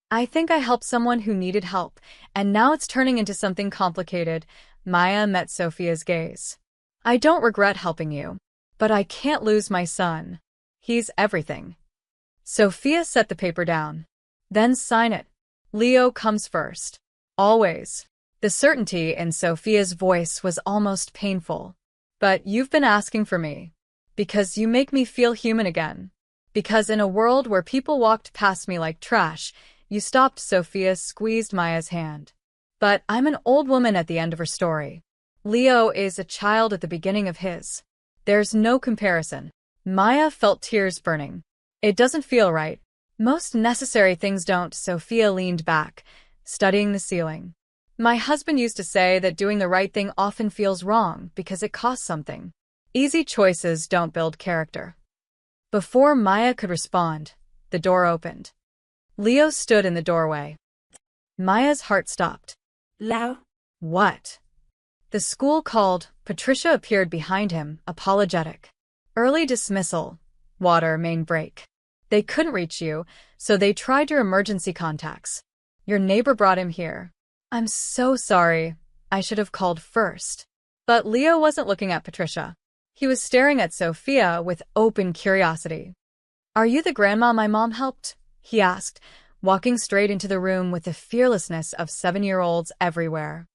S1: I think I helped someone who needed help, and now it's turning into something complicated. Maya met Sophia's gaze. I don't regret helping you, but I can't lose my son. He's everything. Sophia set the paper down. Then sign it. Leo comes first. Always. The certainty in Sophia's voice was almost painful. But you've been asking for me. Because you make me feel human again. Because in a world where people walked past me like trash, you stopped. Sophia squeezed Maya's hand. But I'm an old woman at the end of her story. Leo is a child at the beginning of his. There's no comparison. Maya felt tears burning. It doesn't feel right. Most necessary things don't. Sophia leaned back, studying the ceiling. My husband used to say that doing the right thing often feels wrong because it costs something. Easy choices don't build character. Before Maya could respond, the door opened. Leo stood in the doorway. Maya's heart stopped.
S2: Lao?
S1: What? The school called. Patricia appeared behind him, apologetic. Early dismissal. Water main break. They couldn't reach you, so they tried your emergency contacts. Your neighbor brought him here. I'm so sorry. I should have called first. But Leo wasn't looking at Patricia. He was staring at Sophia with open curiosity. Are you the grandma my mom helped? He asked, walking straight into the room with the fearlessness of 7-year-olds everywhere.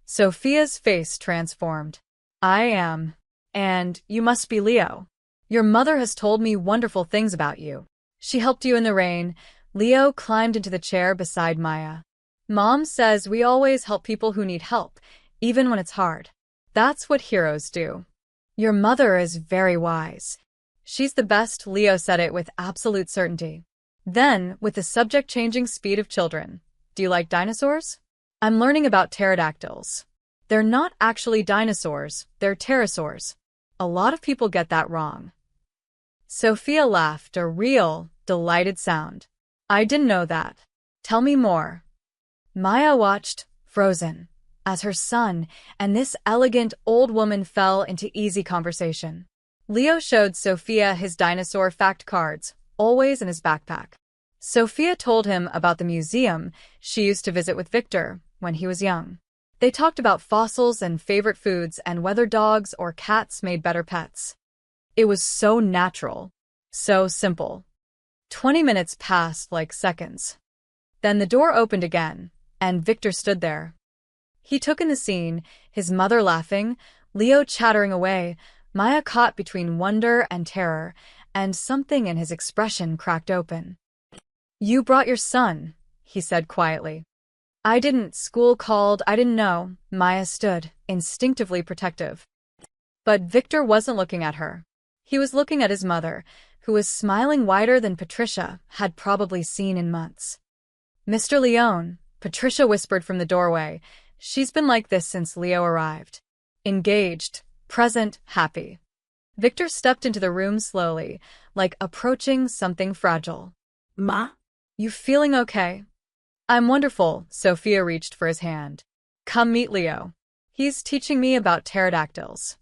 S1: Sophia's face transformed. I am. And you must be Leo. Your mother has told me wonderful things about you. She helped you in the rain. Leo climbed into the chair beside Maya. Mom says we always help people who need help, even when it's hard. That's what heroes do. Your mother is very wise. She's the best. Leo said it with absolute certainty. Then, with the subject-changing speed of children, do you like dinosaurs? I'm learning about pterodactyls. They're not actually dinosaurs, they're pterosaurs. A lot of people get that wrong. Sophia laughed, a real, delighted sound. I didn't know that. Tell me more. Maya watched, frozen, as her son and this elegant old woman fell into easy conversation. Leo showed Sophia his dinosaur fact cards, always in his backpack. Sophia told him about the museum she used to visit with Victor when he was young. They talked about fossils and favorite foods and whether dogs or cats made better pets. It was so natural, so simple. 20 minutes passed like seconds. Then the door opened again, and Victor stood there. He took in the scene, his mother laughing, Leo chattering away, Maya caught between wonder and terror, and something in his expression cracked open. You brought your son, he said quietly. I didn't. School called. I didn't know. Maya stood, instinctively protective. But Victor wasn't looking at her. He was looking at his mother, who was smiling wider than Patricia had probably seen in months. Mr. Leone, Patricia whispered from the doorway. She's been like this since Leo arrived. Engaged, present, happy. Victor stepped into the room slowly, like approaching something fragile.
S2: Ma?
S1: You feeling okay? I'm wonderful. Sophia reached for his hand. Come meet Leo. He's teaching me about pterodactyls.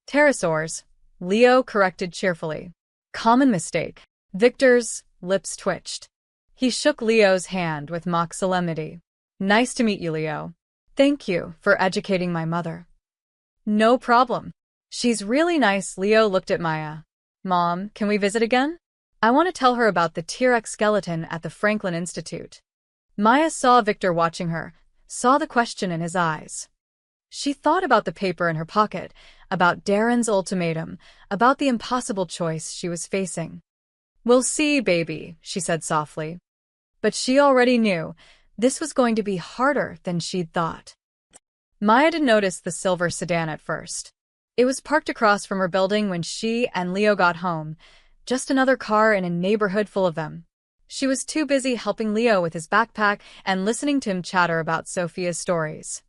S1: Pterosaurs, Leo corrected cheerfully. Common mistake. Victor's lips twitched. He shook Leo's hand with mock solemnity. Nice to meet you, Leo. Thank you for educating my mother. No problem. She's really nice. Leo looked at Maya. Mom, can we visit again? I want to tell her about the T-Rex skeleton at the Franklin Institute. Maya saw Victor watching her, saw the question in his eyes. She thought about the paper in her pocket, about Darren's ultimatum, about the impossible choice she was facing. We'll see, baby, she said softly. But she already knew this was going to be harder than she'd thought. Maya didn't notice the silver sedan at first. It was parked across from her building when she and Leo got home, just another car in a neighborhood full of them. She was too busy helping Leo with his backpack and listening to him chatter about Sophia's stories.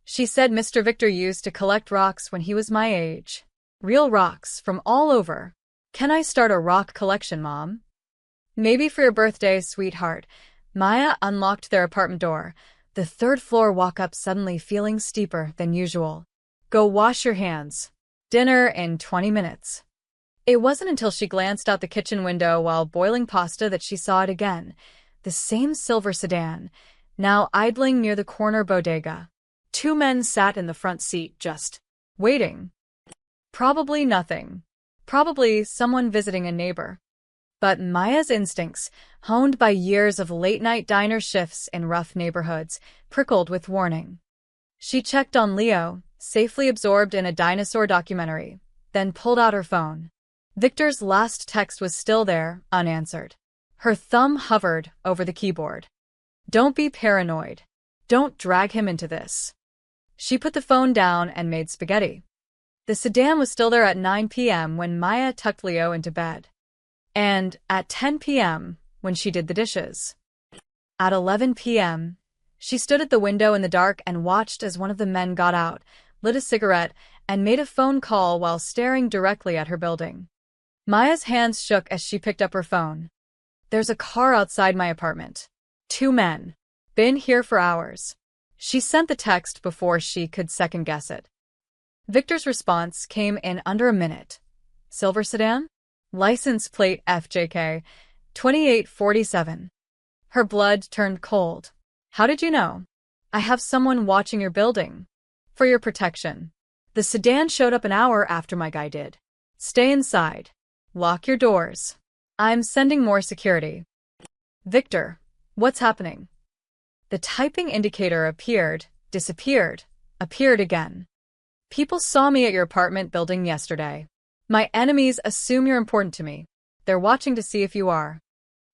S1: She said Mr. Victor used to collect rocks when he was my age. Real rocks from all over. Can I start a rock collection, Mom? Maybe for your birthday, sweetheart. Maya unlocked their apartment door, the third-floor walk-up suddenly feeling steeper than usual. Go wash your hands. Dinner in 20 minutes. It wasn't until she glanced out the kitchen window while boiling pasta that she saw it again. The same silver sedan, now idling near the corner bodega. 2 men sat in the front seat, just waiting. Probably nothing. Probably someone visiting a neighbor. But Maya's instincts, honed by years of late-night diner shifts in rough neighborhoods, prickled with warning. She checked on Leo, safely absorbed in a dinosaur documentary, then pulled out her phone. Victor's last text was still there, unanswered. Her thumb hovered over the keyboard. Don't be paranoid. Don't drag him into this. She put the phone down and made spaghetti. The sedan was still there at 9 p.m. when Maya tucked Leo into bed. And at 10 p.m. when she did the dishes. At 11 p.m., she stood at the window in the dark and watched as one of the men got out, lit a cigarette, and made a phone call while staring directly at her building. Maya's hands shook as she picked up her phone. There's a car outside my apartment. 2 men. Been here for hours. She sent the text before she could second-guess it. Victor's response came in under a minute. Silver sedan? License plate FJK 2847. Her blood turned cold. How did you know? I have someone watching your building. For your protection. The sedan showed up an hour after my guy did. Stay inside. Lock your doors. I'm sending more security. Victor, what's happening? The typing indicator appeared, disappeared, appeared again. People saw me at your apartment building yesterday. My enemies assume you're important to me. They're watching to see if you are.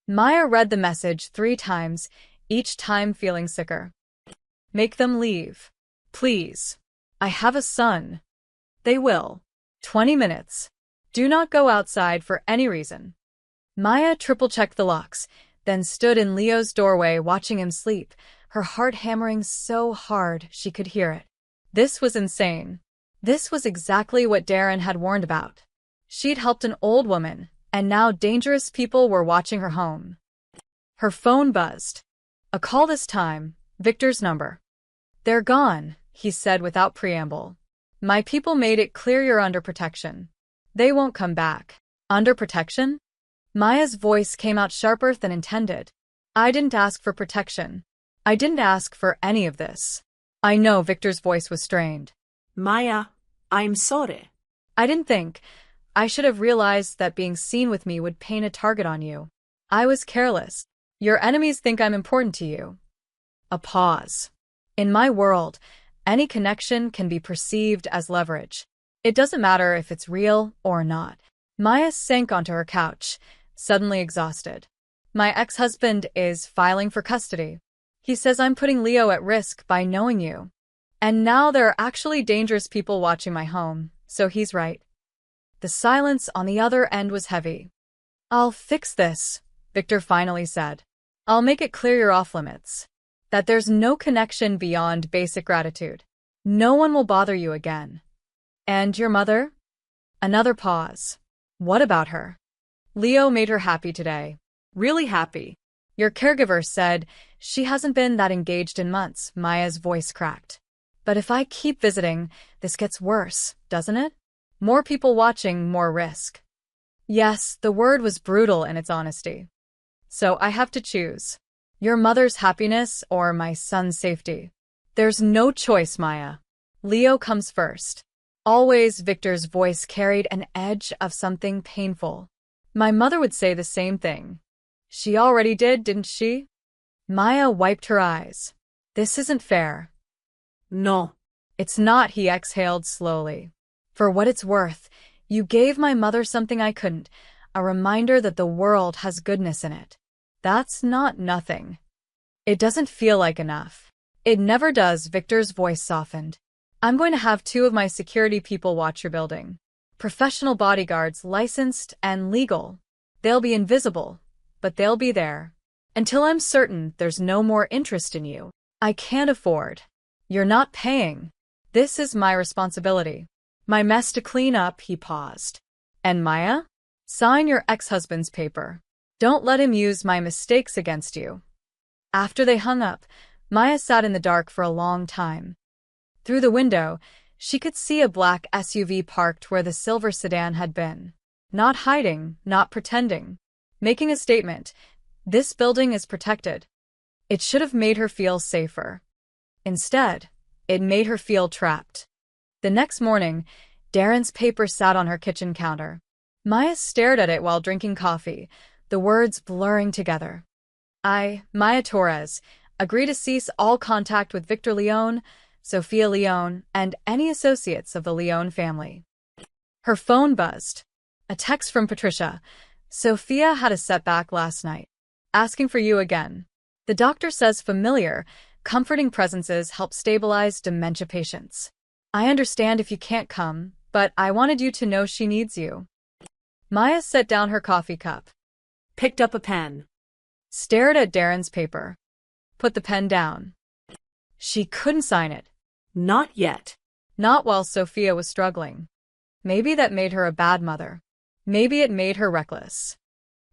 S1: Maya read the message 3 times, each time feeling sicker. Make them leave. Please. I have a son. They will. 20 minutes. Do not go outside for any reason. Maya triple-checked the locks, then stood in Leo's doorway watching him sleep, her heart hammering so hard she could hear it. This was insane. This was exactly what Darren had warned about. She'd helped an old woman, and now dangerous people were watching her home. Her phone buzzed. A call this time, Victor's number. They're gone, he said without preamble. My people made it clear you're under protection. They won't come back. Under protection? Maya's voice came out sharper than intended. I didn't ask for protection. I didn't ask for any of this. I know Victor's voice was strained.
S2: Maya, I'm sorry.
S1: I didn't think. I should have realized that being seen with me would paint a target on you. I was careless. Your enemies think I'm important to you. A pause. In my world, any connection can be perceived as leverage. It doesn't matter if it's real or not. Maya sank onto her couch, suddenly exhausted. My ex-husband is filing for custody. He says I'm putting Leo at risk by knowing you. And now there are actually dangerous people watching my home, so he's right. The silence on the other end was heavy. I'll fix this, Victor finally said. I'll make it clear you're off limits. That there's no connection beyond basic gratitude. No one will bother you again. And your mother? Another pause. What about her? Leo made her happy today. Really happy. Your caregiver said she hasn't been that engaged in months, Maya's voice cracked. But if I keep visiting, this gets worse, doesn't it? More people watching, more risk. Yes, the word was brutal in its honesty. So I have to choose. Your mother's happiness or my son's safety. There's no choice, Maya. Leo comes first. Always Victor's voice carried an edge of something painful. My mother would say the same thing. She already did, didn't she? Maya wiped her eyes. This isn't fair.
S2: No.
S1: It's not, he exhaled slowly. For what it's worth, you gave my mother something I couldn't, a reminder that the world has goodness in it. That's not nothing. It doesn't feel like enough. It never does, Victor's voice softened. I'm going to have 2 of my security people watch your building. Professional bodyguards, licensed and legal. They'll be invisible, but they'll be there. Until I'm certain there's no more interest in you. I can't afford. You're not paying. This is my responsibility. My mess to clean up, he paused. And Maya? Sign your ex-husband's paper. Don't let him use my mistakes against you. After they hung up, Maya sat in the dark for a long time. Through the window, she could see a black SUV parked where the silver sedan had been. Not hiding, not pretending. Making a statement. This building is protected. It should have made her feel safer. Instead, it made her feel trapped. The next morning, Darren's paper sat on her kitchen counter. Maya stared at it while drinking coffee, the words blurring together. I, Maya Torres, agree to cease all contact with Victor Leone, Sophia Leone, and any associates of the Leone family. Her phone buzzed. A text from Patricia. Sophia had a setback last night. Asking for you again. The doctor says familiar, comforting presences help stabilize dementia patients. I understand if you can't come, but I wanted you to know she needs you. Maya set down her coffee cup,
S2: Picked up a pen.
S1: stared at Darren's paper, put the pen down. She couldn't sign it.
S2: Not yet.
S1: Not while Sophia was struggling. Maybe that made her a bad mother. Maybe it made her reckless.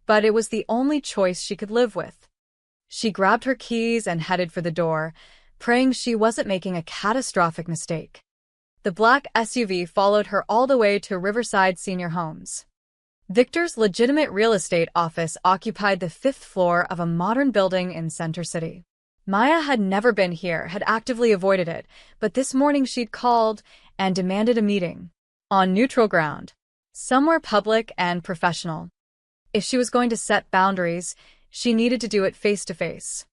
S1: But it was the only choice she could live with. She grabbed her keys and headed for the door, praying she wasn't making a catastrophic mistake. The black SUV followed her all the way to Riverside Senior Homes. Victor's legitimate real estate office occupied the 5th floor of a modern building in Center City. Maya had never been here, had actively avoided it, but this morning she'd called and demanded a meeting. On neutral ground. Somewhere public and professional. If she was going to set boundaries, she needed to do it face to face.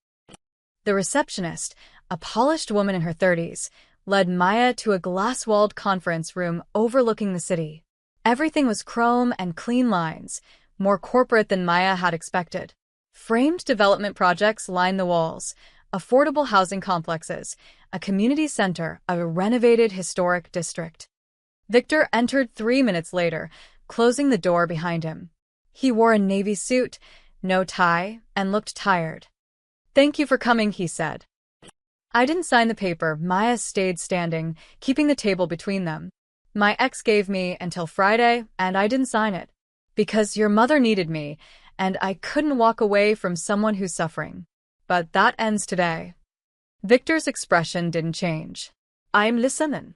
S1: The receptionist, a polished woman in her 30s, led Maya to a glass-walled conference room overlooking the city. Everything was chrome and clean lines, more corporate than Maya had expected. Framed development projects lined the walls, affordable housing complexes, a community center, a renovated historic district. Victor entered 3 minutes later, closing the door behind him. He wore a navy suit, no tie, and looked tired. "Thank you for coming," he said. "I didn't sign the paper." Maya stayed standing, keeping the table between them. "My ex gave me until Friday, and I didn't sign it. Because your mother needed me, and I couldn't walk away from someone who's suffering. But that ends today." Victor's expression didn't change. "I'm listening."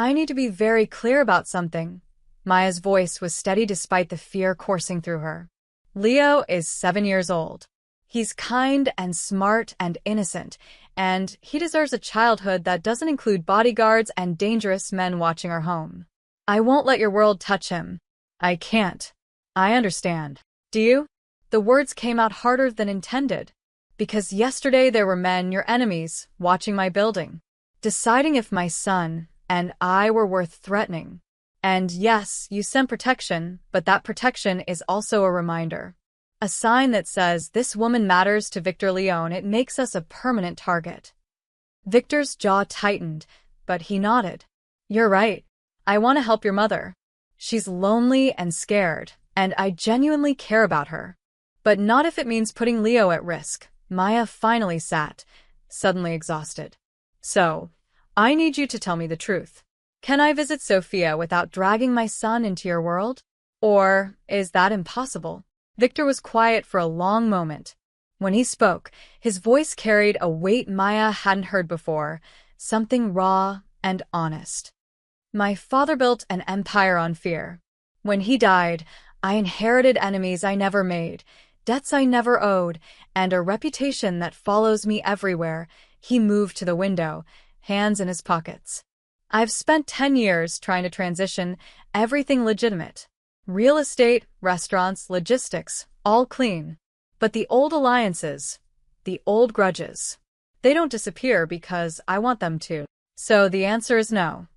S1: "I need to be very clear about something." Maya's voice was steady despite the fear coursing through her. "Leo is 7 years old. He's kind and smart and innocent, and he deserves a childhood that doesn't include bodyguards and dangerous men watching our home. I won't let your world touch him. I can't. I understand. Do you?" The words came out harder than intended. "Because yesterday there were men, your enemies, watching my building, deciding if my son and I were worth threatening. And yes, you sent protection, but that protection is also a reminder. A sign that says this woman matters to Victor Leone. It makes us a permanent target." Victor's jaw tightened, but he nodded. "You're right. I want to help your mother. She's lonely and scared, and I genuinely care about her. But not if it means putting Leo at risk." Maya finally sat, suddenly exhausted. "So, I need you to tell me the truth. Can I visit Sophia without dragging my son into your world? Or is that impossible?" Victor was quiet for a long moment. When he spoke, his voice carried a weight Maya hadn't heard before, something raw and honest. "My father built an empire on fear. When he died, I inherited enemies I never made, debts I never owed, and a reputation that follows me everywhere." He moved to the window, hands in his pockets. "I've spent 10 years trying to transition everything legitimate. Real estate, restaurants, logistics, all clean. But the old alliances, the old grudges, they don't disappear because I want them to. So the answer is no."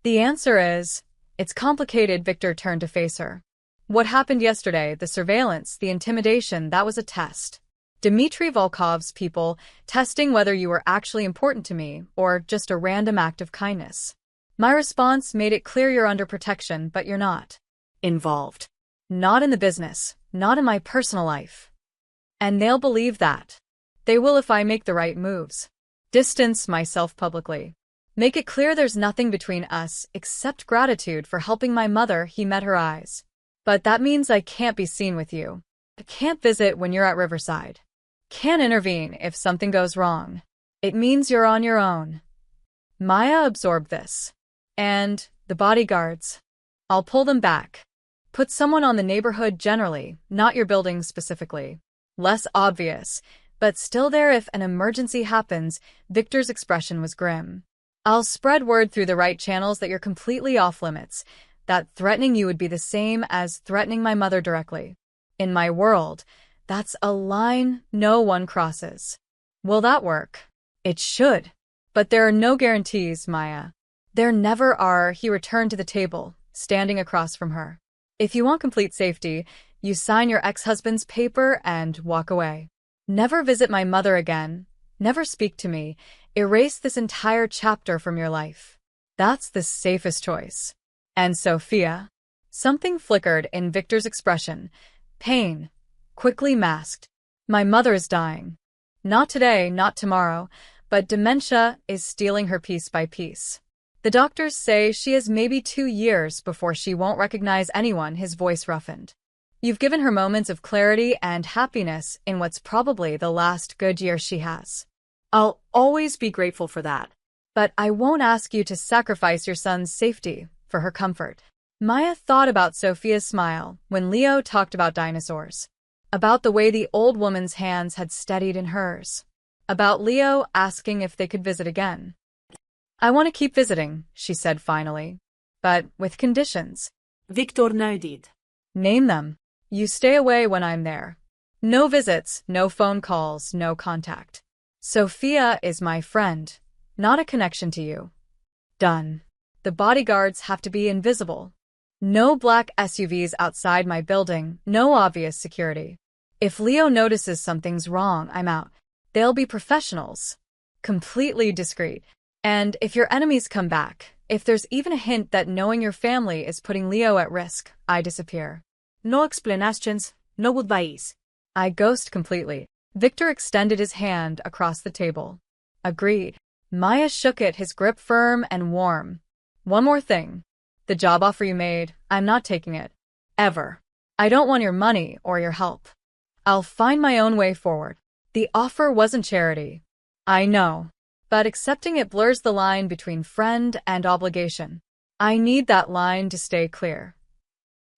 S1: "The answer is, it's complicated." Victor turned to face her. "What happened yesterday, the surveillance, the intimidation, that was a test. Dmitry Volkov's people testing whether you were actually important to me or just a random act of kindness. My response made it clear you're under protection, but you're not involved. Not in the business, not in my personal life. And they'll believe that. They will if I make the right moves. Distance myself publicly. Make it clear there's nothing between us except gratitude for helping my mother." He met her eyes. "But that means I can't be seen with you. I can't visit when you're at Riverside. Can't intervene if something goes wrong. It means you're on your own." Maya absorbed this. "And the bodyguards? I'll pull them back. Put someone on the neighborhood generally, not your building specifically. Less obvious, but still there if an emergency happens." Victor's expression was grim. "I'll spread word through the right channels that you're completely off limits, that threatening you would be the same as threatening my mother directly. In my world, that's a line no one crosses. Will that work?" "It should. But there are no guarantees, Maya." "There never are." He returned to the table, standing across from her. "If you want complete safety, you sign your ex-husband's paper and walk away. Never visit my mother again. Never speak to me. Erase this entire chapter from your life. That's the safest choice." And Sophia? Something flickered in Victor's expression. Pain, quickly masked. My mother is dying. Not today, not tomorrow, but dementia is stealing her piece by piece. The doctors say she has maybe 2 years before she won't recognize anyone. His voice roughened. You've given her moments of clarity and happiness in what's probably the last good year she has.
S2: I'll always be grateful for that.
S1: But I won't ask you to sacrifice your son's safety for her comfort. Maya thought about Sophia's smile when Leo talked about dinosaurs, about the way the old woman's hands had steadied in hers, about Leo asking if they could visit again. I want to keep visiting, she said finally, but with conditions.
S2: Victor nodded.
S1: Name them. You stay away when I'm there. No visits, no phone calls, no contact. Sophia is my friend, not a connection to you. Done. The bodyguards have to be invisible. No black SUVs outside my building, no obvious security. If Leo notices something's wrong, I'm out. They'll be professionals. Completely discreet. And if your enemies come back, if there's even a hint that knowing your family is putting Leo at risk, I disappear.
S2: No explanations, no goodbyes.
S1: I ghost completely. Victor extended his hand across the table. Agreed. Maya shook it, his grip firm and warm. One more thing. The job offer you made, I'm not taking it. Ever. I don't want your money or your help. I'll find my own way forward. The offer wasn't charity. I know. But accepting it blurs the line between friend and obligation. I need that line to stay clear.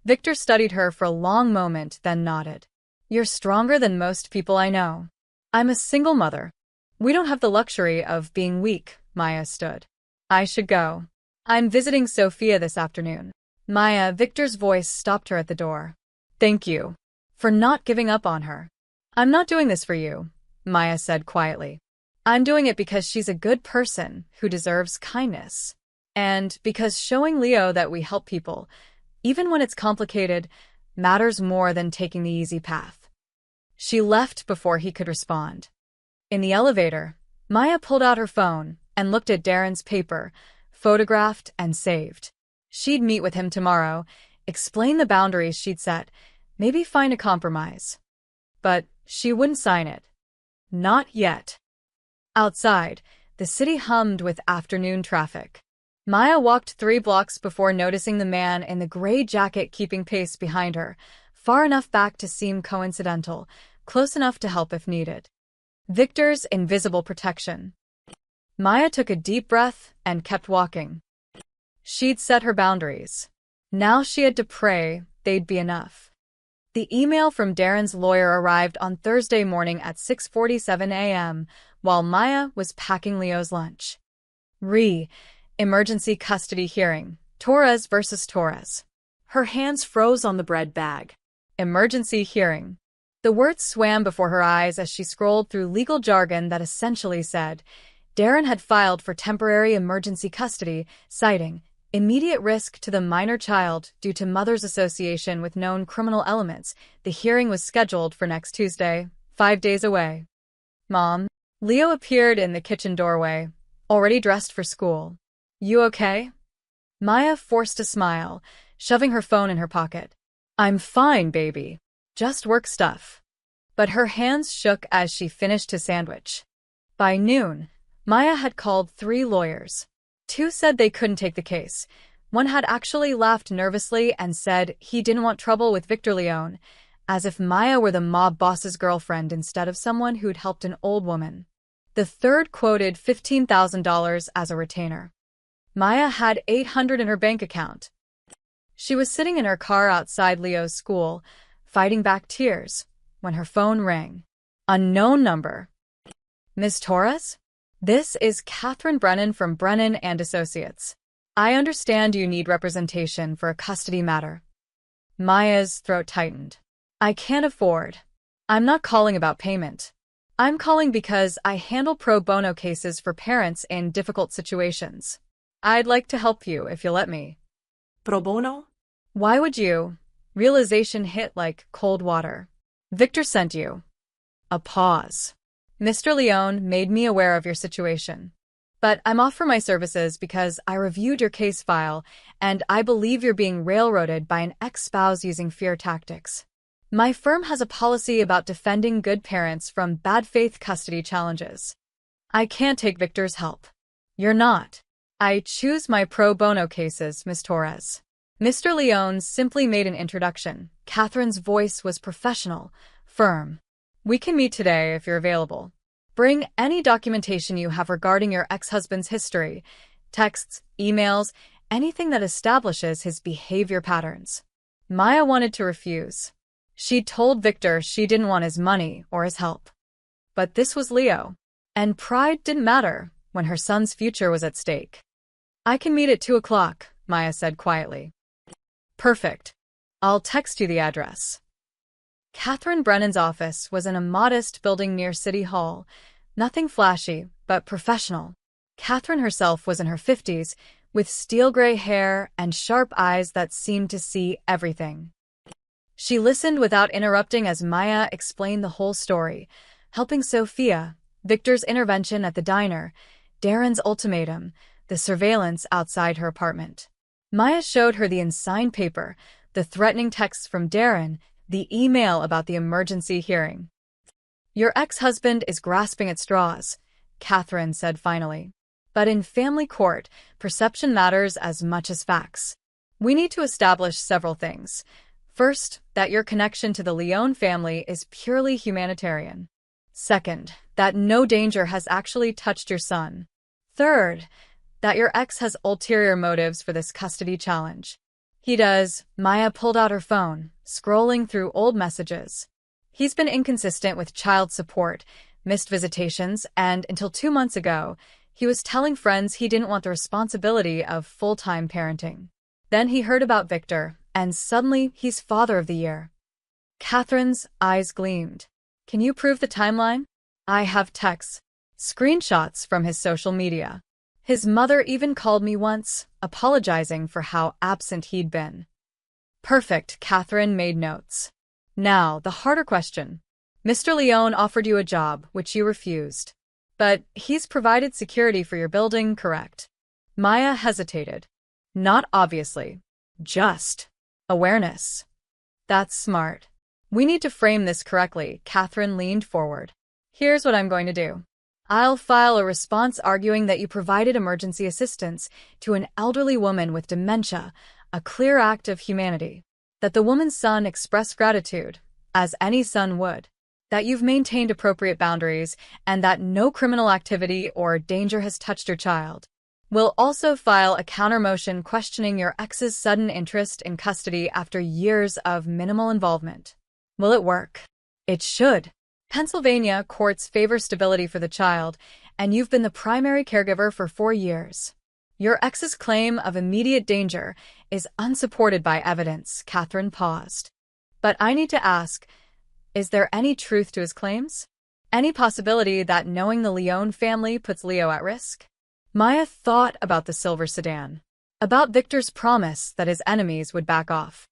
S1: Victor studied her for a long moment, then nodded. You're stronger than most people I know. I'm a single mother. We don't have the luxury of being weak, Maya stood. I should go. I'm visiting Sophia this afternoon. Maya, Victor's voice stopped her at the door. Thank you for not giving up on her. I'm not doing this for you, Maya said quietly. I'm doing it because she's a good person who deserves kindness. And because showing Leo that we help people, even when it's complicated, matters more than taking the easy path. She left before he could respond. In the elevator, Maya pulled out her phone and looked at Darren's paper, photographed and saved. She'd meet with him tomorrow, explain the boundaries she'd set, maybe find a compromise. But she wouldn't sign it. Not yet. Outside, the city hummed with afternoon traffic. Maya walked 3 blocks before noticing the man in the gray jacket keeping pace behind her, far enough back to seem coincidental, close enough to help if needed. Victor's invisible protection. Maya took a deep breath and kept walking. She'd set her boundaries. Now she had to pray they'd be enough. The email from Darren's lawyer arrived on Thursday morning at 6:47 a.m., while Maya was packing Leo's lunch. Emergency custody hearing. Torres versus Torres.
S2: Her hands froze on the bread bag.
S1: Emergency hearing. The words swam before her eyes as she scrolled through legal jargon that essentially said, Darren had filed for temporary emergency custody, citing immediate risk to the minor child due to mother's association with known criminal elements. The hearing was scheduled for next Tuesday, 5 days away. Mom. Leo appeared in the kitchen doorway, already dressed for school. You okay? Maya forced a smile, shoving her phone in her pocket. I'm fine, baby. Just work stuff. But her hands shook as she finished his sandwich. By noon, Maya had called 3 lawyers. 2 said they couldn't take the case. One had actually laughed nervously and said he didn't want trouble with Victor Leone, as if Maya were the mob boss's girlfriend instead of someone who'd helped an old woman. The third quoted $15,000 as a retainer. Maya had $800 in her bank account. She was sitting in her car outside Leo's school, fighting back tears, when her phone rang. Unknown number. Ms. Torres? This is Catherine Brennan from Brennan and Associates. I understand you need representation for a custody matter. Maya's throat tightened. I can't afford. I'm not calling about payment. I'm calling because I handle pro bono cases for parents in difficult situations. I'd like to help you if you'll let me.
S2: Pro bono?
S1: Why would you? Realization hit like cold water. Victor sent you. A pause. Mr. Leone made me aware of your situation. But I'm off for my services because I reviewed your case file, and I believe you're being railroaded by an ex-spouse using fear tactics. My firm has a policy about defending good parents from bad faith custody challenges. I can't take Victor's help. You're not. I choose my pro bono cases, Miss Torres. Mr. Leone simply made an introduction. Catherine's voice was professional, firm. We can meet today if you're available. Bring any documentation you have regarding your ex-husband's history, texts, emails, anything that establishes his behavior patterns. Maya wanted to refuse. She'd told Victor she didn't want his money or his help. But this was Leo, and pride didn't matter when her son's future was at stake. I can meet at 2 o'clock, Maya said quietly. Perfect. I'll text you the address. Catherine Brennan's office was in a modest building near City Hall. Nothing flashy, but professional. Catherine herself was in her 50s, with steel-gray hair and sharp eyes that seemed to see everything. She listened without interrupting as Maya explained the whole story, helping Sophia, Victor's intervention at the diner, Darren's ultimatum, the surveillance outside her apartment. Maya showed her the unsigned paper, the threatening texts from Darren, the email about the emergency hearing. Your ex-husband is grasping at straws, Catherine said finally. But in family court, perception matters as much as facts. We need to establish several things. First, that your connection to the Leone family is purely humanitarian. Second, that no danger has actually touched your son. Third, that your ex has ulterior motives for this custody challenge. He does. Maya pulled out her phone, scrolling through old messages. He's been inconsistent with child support, missed visitations, and until 2 months ago, he was telling friends he didn't want the responsibility of full-time parenting. Then he heard about Victor, and suddenly he's father of the year. Catherine's eyes gleamed. Can you prove the timeline? I have texts, screenshots from his social media. His mother even called me once, apologizing for how absent he'd been. Perfect, Catherine made notes. Now, the harder question. Mr. Leone offered you a job, which you refused. But he's provided security for your building, correct? Maya hesitated. Not obviously. Just awareness. That's smart. We need to frame this correctly. Catherine leaned forward. Here's what I'm going to do. I'll file a response arguing that you provided emergency assistance to an elderly woman with dementia, a clear act of humanity. That the woman's son expressed gratitude, as any son would. That you've maintained appropriate boundaries, and that no criminal activity or danger has touched your child. We'll also file a counter-motion questioning your ex's sudden interest in custody after years of minimal involvement. Will it work? It should. Pennsylvania courts favor stability for the child, and you've been the primary caregiver for 4 years. Your ex's claim of immediate danger is unsupported by evidence. Catherine paused. But I need to ask, is there any truth to his claims? Any possibility that knowing the Leone family puts Leo at risk? Maya thought about the silver sedan, about Victor's promise that his enemies would back off.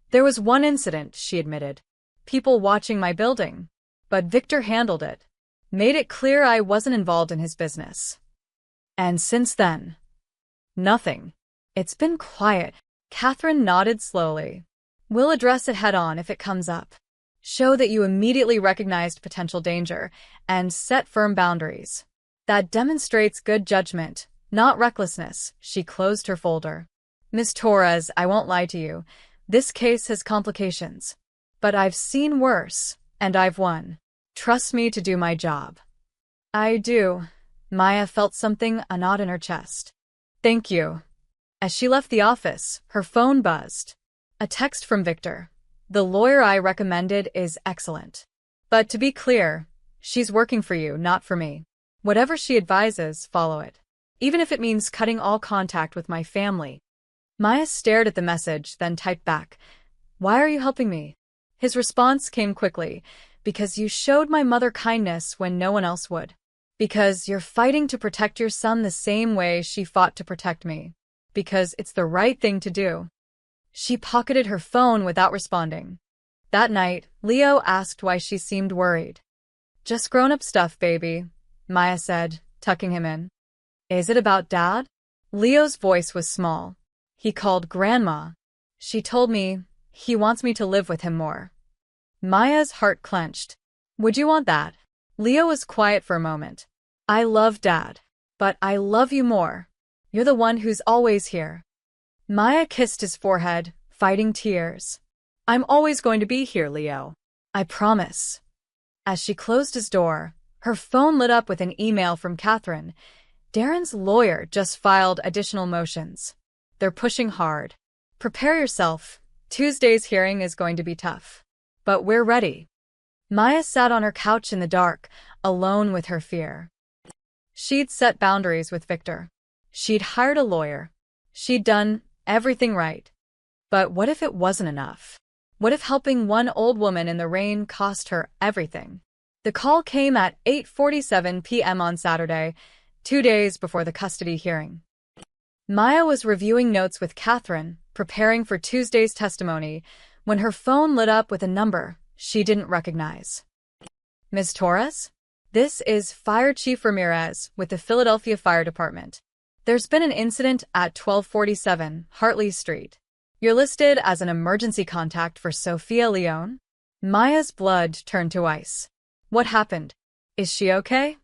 S1: There was one incident, she admitted. People watching my building. But Victor handled it. Made it clear I wasn't involved in his business. And since then, nothing. It's been quiet. Catherine nodded slowly. We'll address it head-on if it comes up. Show that you immediately recognized potential danger and set firm boundaries. That demonstrates good judgment, not recklessness. She closed her folder. Miss Torres, I won't lie to you. This case has complications. But I've seen worse, and I've won. Trust me to do my job. I do. Maya felt something, a knot in her chest. Thank you. As she left the office, her phone buzzed. A text from Victor. The lawyer I recommended is excellent. But to be clear, she's working for you, not for me. Whatever she advises, follow it. Even if it means cutting all contact with my family. Maya stared at the message, then typed back, Why are you helping me? His response came quickly. Because you showed my mother kindness when no one else would. Because you're fighting to protect your son the same way she fought to protect me. Because it's the right thing to do. She pocketed her phone without responding. That night, Leo asked why she seemed worried. Just grown-up stuff, baby, Maya said, tucking him in. Is it about Dad? Leo's voice was small. He called Grandma. She told me he wants me to live with him more. Maya's heart clenched. Would you want that? Leo was quiet for a moment. I love Dad, but I love you more. You're the one who's always here. Maya kissed his forehead, fighting tears. I'm always going to be here, Leo. I promise. As she closed his door, her phone lit up with an email from Catherine. Darren's lawyer just filed additional motions. They're pushing hard. Prepare yourself. Tuesday's hearing is going to be tough. But we're ready. Maya sat on her couch in the dark, alone with her fear. She'd set boundaries with Victor. She'd hired a lawyer. She'd done everything right. But what if it wasn't enough? What if helping one old woman in the rain cost her everything? The call came at 8:47 p.m. on Saturday, 2 days before the custody hearing. Maya was reviewing notes with Catherine, preparing for Tuesday's testimony, when her phone lit up with a number she didn't recognize. Ms. Torres? This is Fire Chief Ramirez with the Philadelphia Fire Department. There's been an incident at 1247 Hartley Street. You're listed as an emergency contact for Sophia Leone? Maya's blood turned to ice. What happened? Is she okay?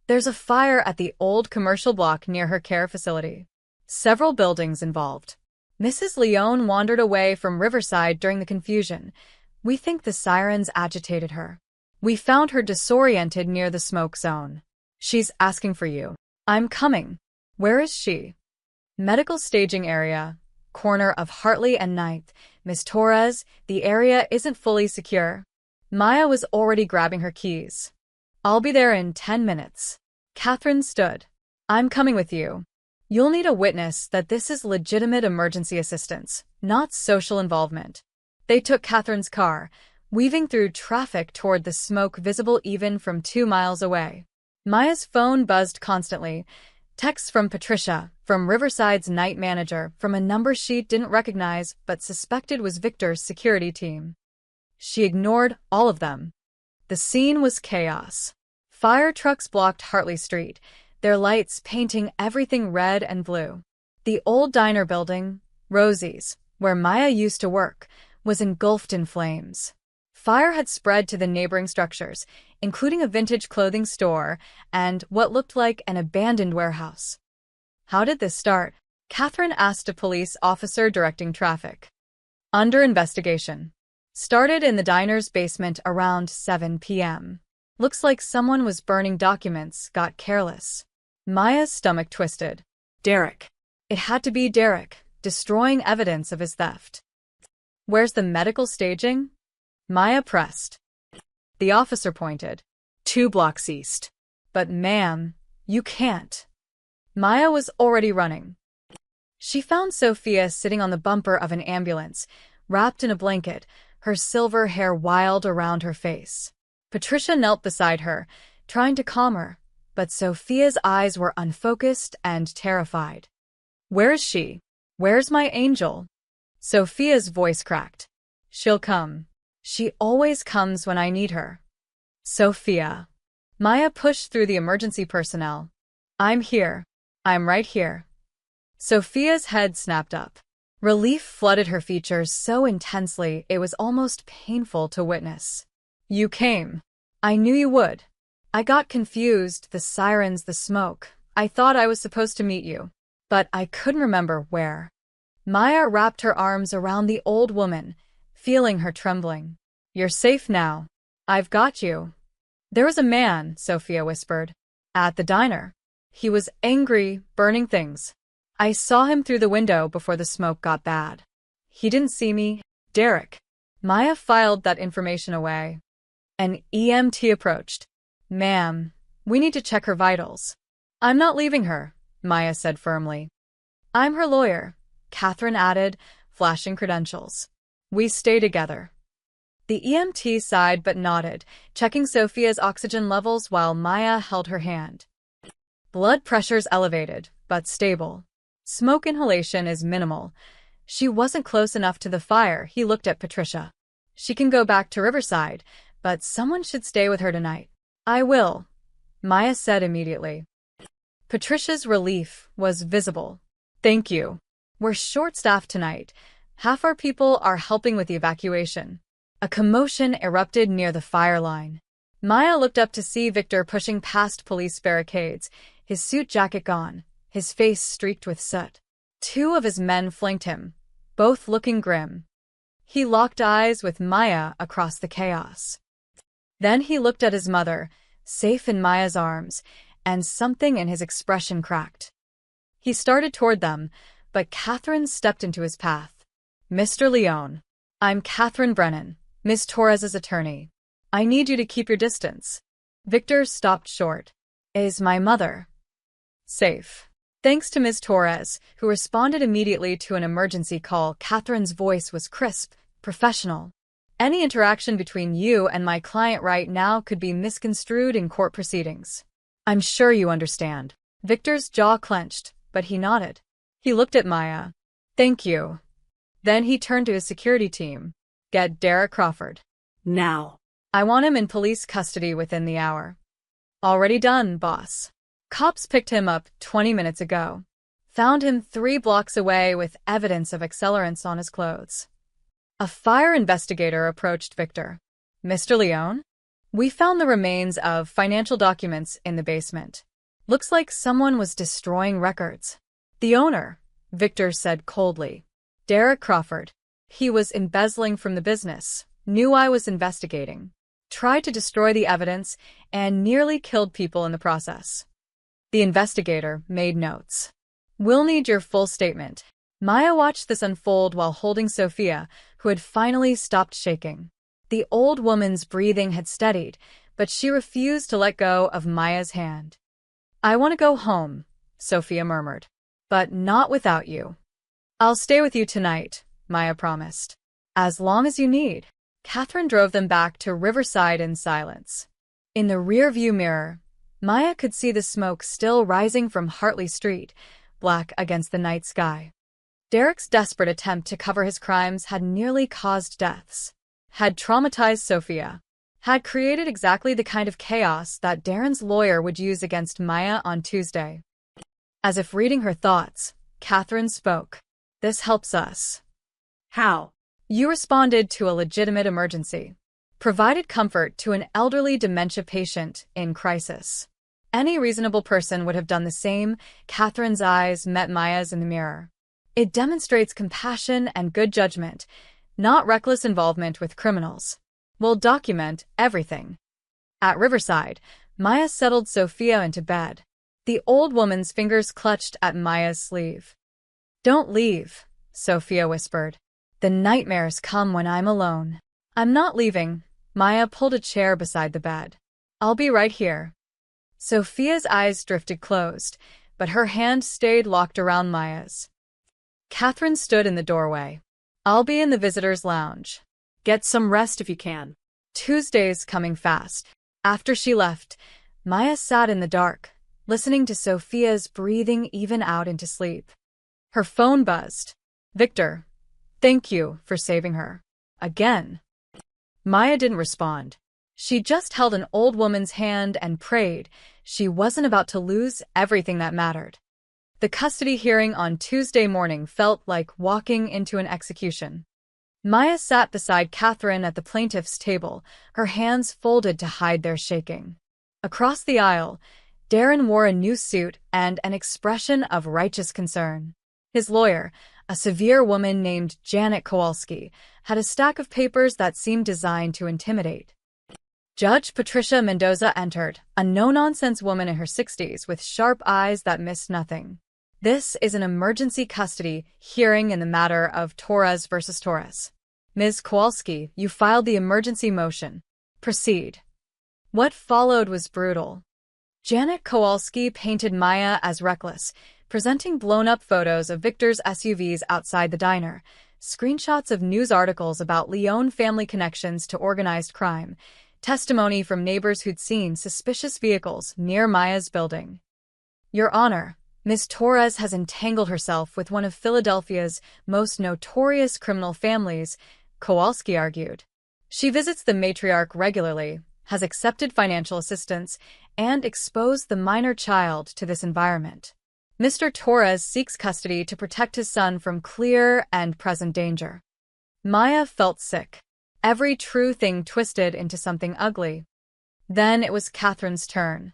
S1: There's a fire at the old commercial block near her care facility. Several buildings involved. Mrs. Leone wandered away from Riverside during the confusion. We think the sirens agitated her. We found her disoriented near the smoke zone. She's asking for you. I'm coming. Where is she? Medical staging area, corner of Hartley and 9th. Ms. Torres, the area isn't fully secure. Maya was already grabbing her keys. I'll be there in 10 minutes. Catherine stood. I'm coming with you. You'll need a witness that this is legitimate emergency assistance, not social involvement. They took Catherine's car, weaving through traffic toward the smoke visible even from 2 miles away. Maya's phone buzzed constantly. Texts from Patricia, from Riverside's night manager, from a number she didn't recognize but suspected was Victor's security team. She ignored all of them. The scene was chaos. Fire trucks blocked Hartley Street, their lights painting everything red and blue. The old diner building, Rosie's, where Maya used to work, was engulfed in flames. Fire had spread to the neighboring structures, including a vintage clothing store and what looked like an abandoned warehouse. How did this start? Catherine asked a police officer directing traffic. Under investigation. Started in the diner's basement around 7 p.m. Looks like someone was burning documents, got careless. Maya's stomach twisted. Derek. It had to be Derek, destroying evidence of his theft. Where's the medical staging? Maya pressed. The officer pointed. 2 blocks east. But ma'am, you can't. Maya was already running. She found Sophia sitting on the bumper of an ambulance, wrapped in a blanket, her silver hair wild around her face. Patricia knelt beside her, trying to calm her, but Sophia's eyes were unfocused and terrified. Where is she? Where's my angel? Sophia's voice cracked. She'll come. She always comes when I need her. Sophia. Maya pushed through the emergency personnel. I'm here. I'm right here. Sophia's head snapped up. Relief flooded her features so intensely it was almost painful to witness. You came. I knew you would. I got confused, the sirens, the smoke. I thought I was supposed to meet you, but I couldn't remember where. Maya wrapped her arms around the old woman, feeling her trembling. You're safe now. I've got you. There was a man, Sophia whispered, at the diner. He was angry, burning things. I saw him through the window before the smoke got bad. He didn't see me. Derek. Maya filed that information away. An EMT approached. Ma'am, we need to check her vitals. I'm not leaving her, Maya said firmly. I'm her lawyer, Catherine added, flashing credentials. We stay together. The EMT sighed but nodded, checking Sophia's oxygen levels while Maya held her hand. Blood pressure's elevated, but stable. Smoke inhalation is minimal. She wasn't close enough to the fire. He looked at Patricia. She can go back to Riverside, but someone should stay with her tonight. I will, Maya said immediately. Patricia's relief was visible. Thank you. We're short-staffed tonight. Half our people are helping with the evacuation. A commotion erupted near the fire line. Maya looked up to see Victor pushing past police barricades, his suit jacket gone, his face streaked with soot. Two of his men flanked him, both looking grim. He locked eyes with Maya across the chaos. Then he looked at his mother, safe in Maya's arms, and something in his expression cracked. He started toward them, but Catherine stepped into his path. Mr. Leone, I'm Catherine Brennan, Miss Torres's attorney. I need you to keep your distance. Victor stopped short. Is my mother safe? Thanks to Ms. Torres, who responded immediately to an emergency call, Catherine's voice was crisp, professional. Any interaction between you and my client right now could be misconstrued in court proceedings. I'm sure you understand. Victor's jaw clenched, but he nodded. He looked at Maya. Thank you. Then he turned to his security team. Get Derek Crawford.
S2: Now.
S1: I want him in police custody within the hour. Already done, boss. Cops picked him up 20 minutes ago. Found him 3 blocks away with evidence of accelerants on his clothes. A fire investigator approached Victor. Mr. Leone? We found the remains of financial documents in the basement. Looks like someone was destroying records. The owner, Victor said coldly. Derek Crawford. He was embezzling from the business, knew I was investigating, tried to destroy the evidence, and nearly killed people in the process. The investigator made notes. We'll need your full statement. Maya watched this unfold while holding Sophia, who had finally stopped shaking. The old woman's breathing had steadied, but she refused to let go of Maya's hand. I want to go home, Sophia murmured. But not without you. I'll stay with you tonight, Maya promised. As long as you need. Catherine drove them back to Riverside in silence. In the rear-view mirror, Maya could see the smoke still rising from Hartley Street, black against the night sky. Derek's desperate attempt to cover his crimes had nearly caused deaths, had traumatized Sophia, had created exactly the kind of chaos that Darren's lawyer would use against Maya on Tuesday. As if reading her thoughts, Catherine spoke. This helps us.
S2: How?
S1: You responded to a legitimate emergency, provided comfort to an elderly dementia patient in crisis. Any reasonable person would have done the same. Catherine's eyes met Maya's in the mirror. It demonstrates compassion and good judgment, not reckless involvement with criminals. We'll document everything. At Riverside, Maya settled Sophia into bed. The old woman's fingers clutched at Maya's sleeve. Don't leave, Sophia whispered. The nightmares come when I'm alone. I'm not leaving. Maya pulled a chair beside the bed. I'll be right here. Sophia's eyes drifted closed, but her hand stayed locked around Maya's. Catherine stood in the doorway. I'll be in the visitors' lounge.
S2: Get some rest if you can.
S1: Tuesday's coming fast. After she left, Maya sat in the dark, listening to Sophia's breathing even out into sleep. Her phone buzzed. Victor, thank you for saving her. Again. Maya didn't respond. She just held an old woman's hand and prayed she wasn't about to lose everything that mattered. The custody hearing on Tuesday morning felt like walking into an execution. Maya sat beside Catherine at the plaintiff's table, her hands folded to hide their shaking. Across the aisle, Darren wore a new suit and an expression of righteous concern. His lawyer, a severe woman named Janet Kowalski, had a stack of papers that seemed designed to intimidate. Judge Patricia Mendoza entered, a no-nonsense woman in her 60s with sharp eyes that missed nothing. This is an emergency custody hearing in the matter of Torres versus Torres. Ms. Kowalski, you filed the emergency motion. Proceed. What followed was brutal. Janet Kowalski painted Maya as reckless, presenting blown-up photos of Victor's SUVs outside the diner, screenshots of news articles about Leone family connections to organized crime, testimony from neighbors who'd seen suspicious vehicles near Maya's building. Your Honor, Ms. Torres has entangled herself with one of Philadelphia's most notorious criminal families, Kowalski argued. She visits the matriarch regularly, has accepted financial assistance, and exposed the minor child to this environment. Mr. Torres seeks custody to protect his son from clear and present danger. Maya felt sick. Every true thing twisted into something ugly. Then it was Catherine's turn.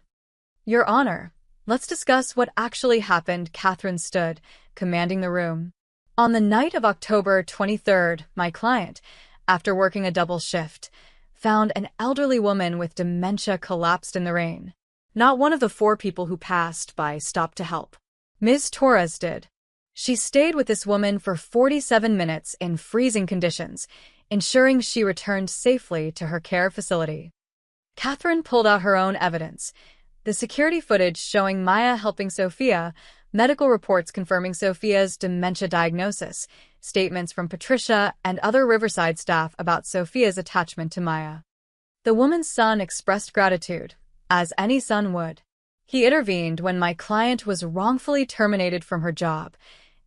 S1: Your Honor, let's discuss what actually happened. Catherine stood, commanding the room. On the night of October 23rd, my client, after working a double shift, found an elderly woman with dementia collapsed in the rain. Not one of the 4 people who passed by stopped to help. Ms. Torres did. She stayed with this woman for 47 minutes in freezing conditions, ensuring she returned safely to her care facility. Catherine pulled out her own evidence. The security footage showing Maya helping Sophia, medical reports confirming Sophia's dementia diagnosis, statements from Patricia and other Riverside staff about Sophia's attachment to Maya. The woman's son expressed gratitude, as any son would. He intervened when my client was wrongfully terminated from her job,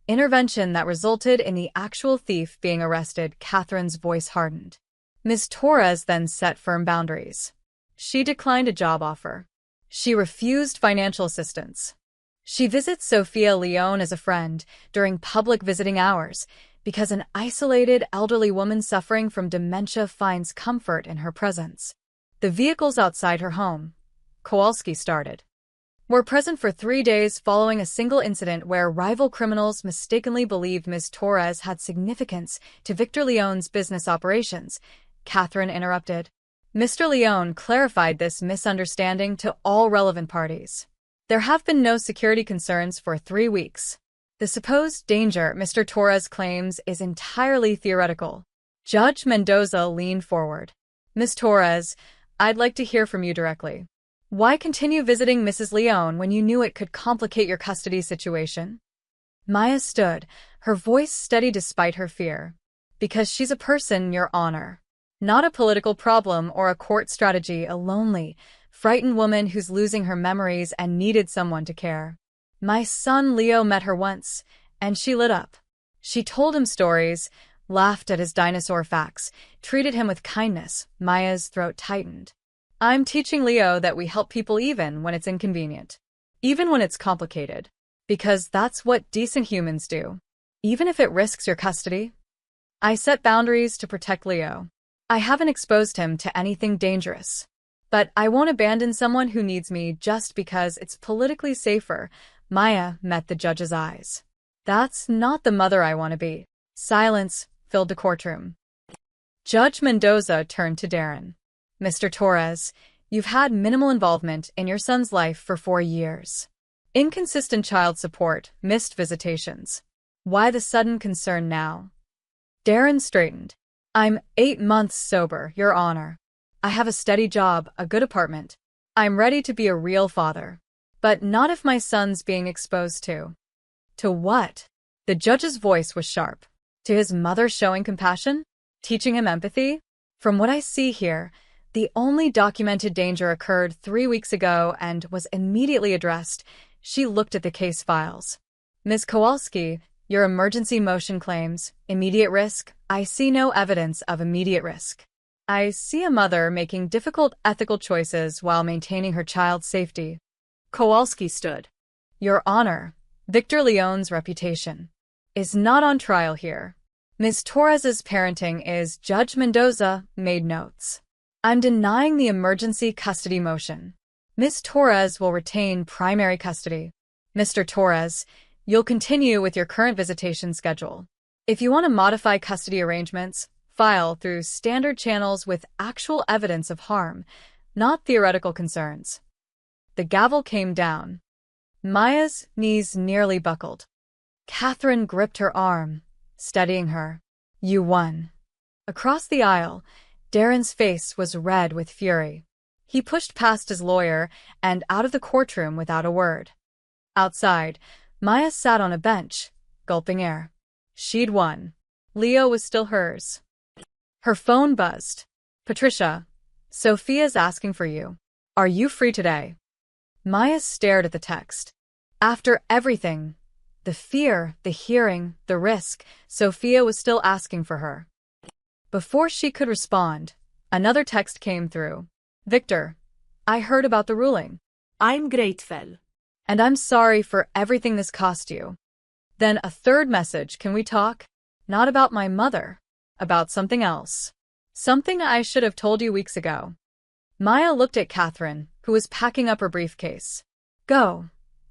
S1: intervention that resulted in the actual thief being arrested. Catherine's voice hardened. Ms. Torres then set firm boundaries. She declined a job offer. She refused financial assistance. She visits Sophia Leone as a friend during public visiting hours because an isolated elderly woman suffering from dementia finds comfort in her presence. The vehicles outside her home, Kowalski started, were present for 3 days following a single incident where rival criminals mistakenly believed Ms. Torres had significance to Victor Leone's business operations. Catherine interrupted. Mr. Leone clarified this misunderstanding to all relevant parties. There have been no security concerns for 3 weeks. The supposed danger Mr. Torres claims is entirely theoretical. Judge Mendoza leaned forward. Ms. Torres, I'd like to hear from you directly. Why continue visiting Mrs. Leone when you knew it could complicate your custody situation? Maya stood, her voice steady despite her fear. Because she's a person, Your Honor. Not a political problem or a court strategy, a lonely, frightened woman who's losing her memories and needed someone to care. My son Leo met her once, and she lit up. She told him stories, laughed at his dinosaur facts, treated him with kindness. Maya's throat tightened. I'm teaching Leo that we help people even when it's inconvenient. Even when it's complicated. Because that's what decent humans do. Even if it risks your custody. I set boundaries to protect Leo. I haven't exposed him to anything dangerous. But I won't abandon someone who needs me just because it's politically safer. Maya met the judge's eyes. That's not the mother I want to be. Silence filled the courtroom. Judge Mendoza turned to Darren. Mr. Torres, you've had minimal involvement in your son's life for 4 years. Inconsistent child support, missed visitations. Why the sudden concern now? Darren straightened. I'm 8 months sober, Your Honor. I have a steady job, a good apartment. I'm ready to be a real father. But not if my son's being exposed to. To what? The judge's voice was sharp. To his mother showing compassion? Teaching him empathy? From what I see here, the only documented danger occurred 3 weeks ago and was immediately addressed. She looked at the case files. Ms. Kowalski, your emergency motion claims, immediate risk. I see no evidence of immediate risk. I see a mother making difficult ethical choices while maintaining her child's safety. Kowalski stood. Your Honor, Victor Leone's reputation is not on trial here. Ms. Torres's parenting is. Judge Mendoza made notes. I'm denying the emergency custody motion. Ms. Torres will retain primary custody. Mr. Torres, you'll continue with your current visitation schedule. If you want to modify custody arrangements, file through standard channels with actual evidence of harm, not theoretical concerns. The gavel came down. Maya's knees nearly buckled. Catherine gripped her arm, steadying her. You won. Across the aisle, Darren's face was red with fury. He pushed past his lawyer and out of the courtroom without a word. Outside, Maya sat on a bench, gulping air. She'd won. Leo was still hers. Her phone buzzed. Patricia, Sophia's asking for you. Are you free today? Maya stared at the text. After everything, the fear, the hearing, the risk, Sophia was still asking for her. Before she could respond, another text came through. Victor, I heard about the ruling.
S2: I'm grateful.
S1: And I'm sorry for everything this cost you. Then a third message, can we talk? Not about my mother. About something else. Something I should have told you weeks ago. Maya looked at Catherine, who was packing up her briefcase. Go,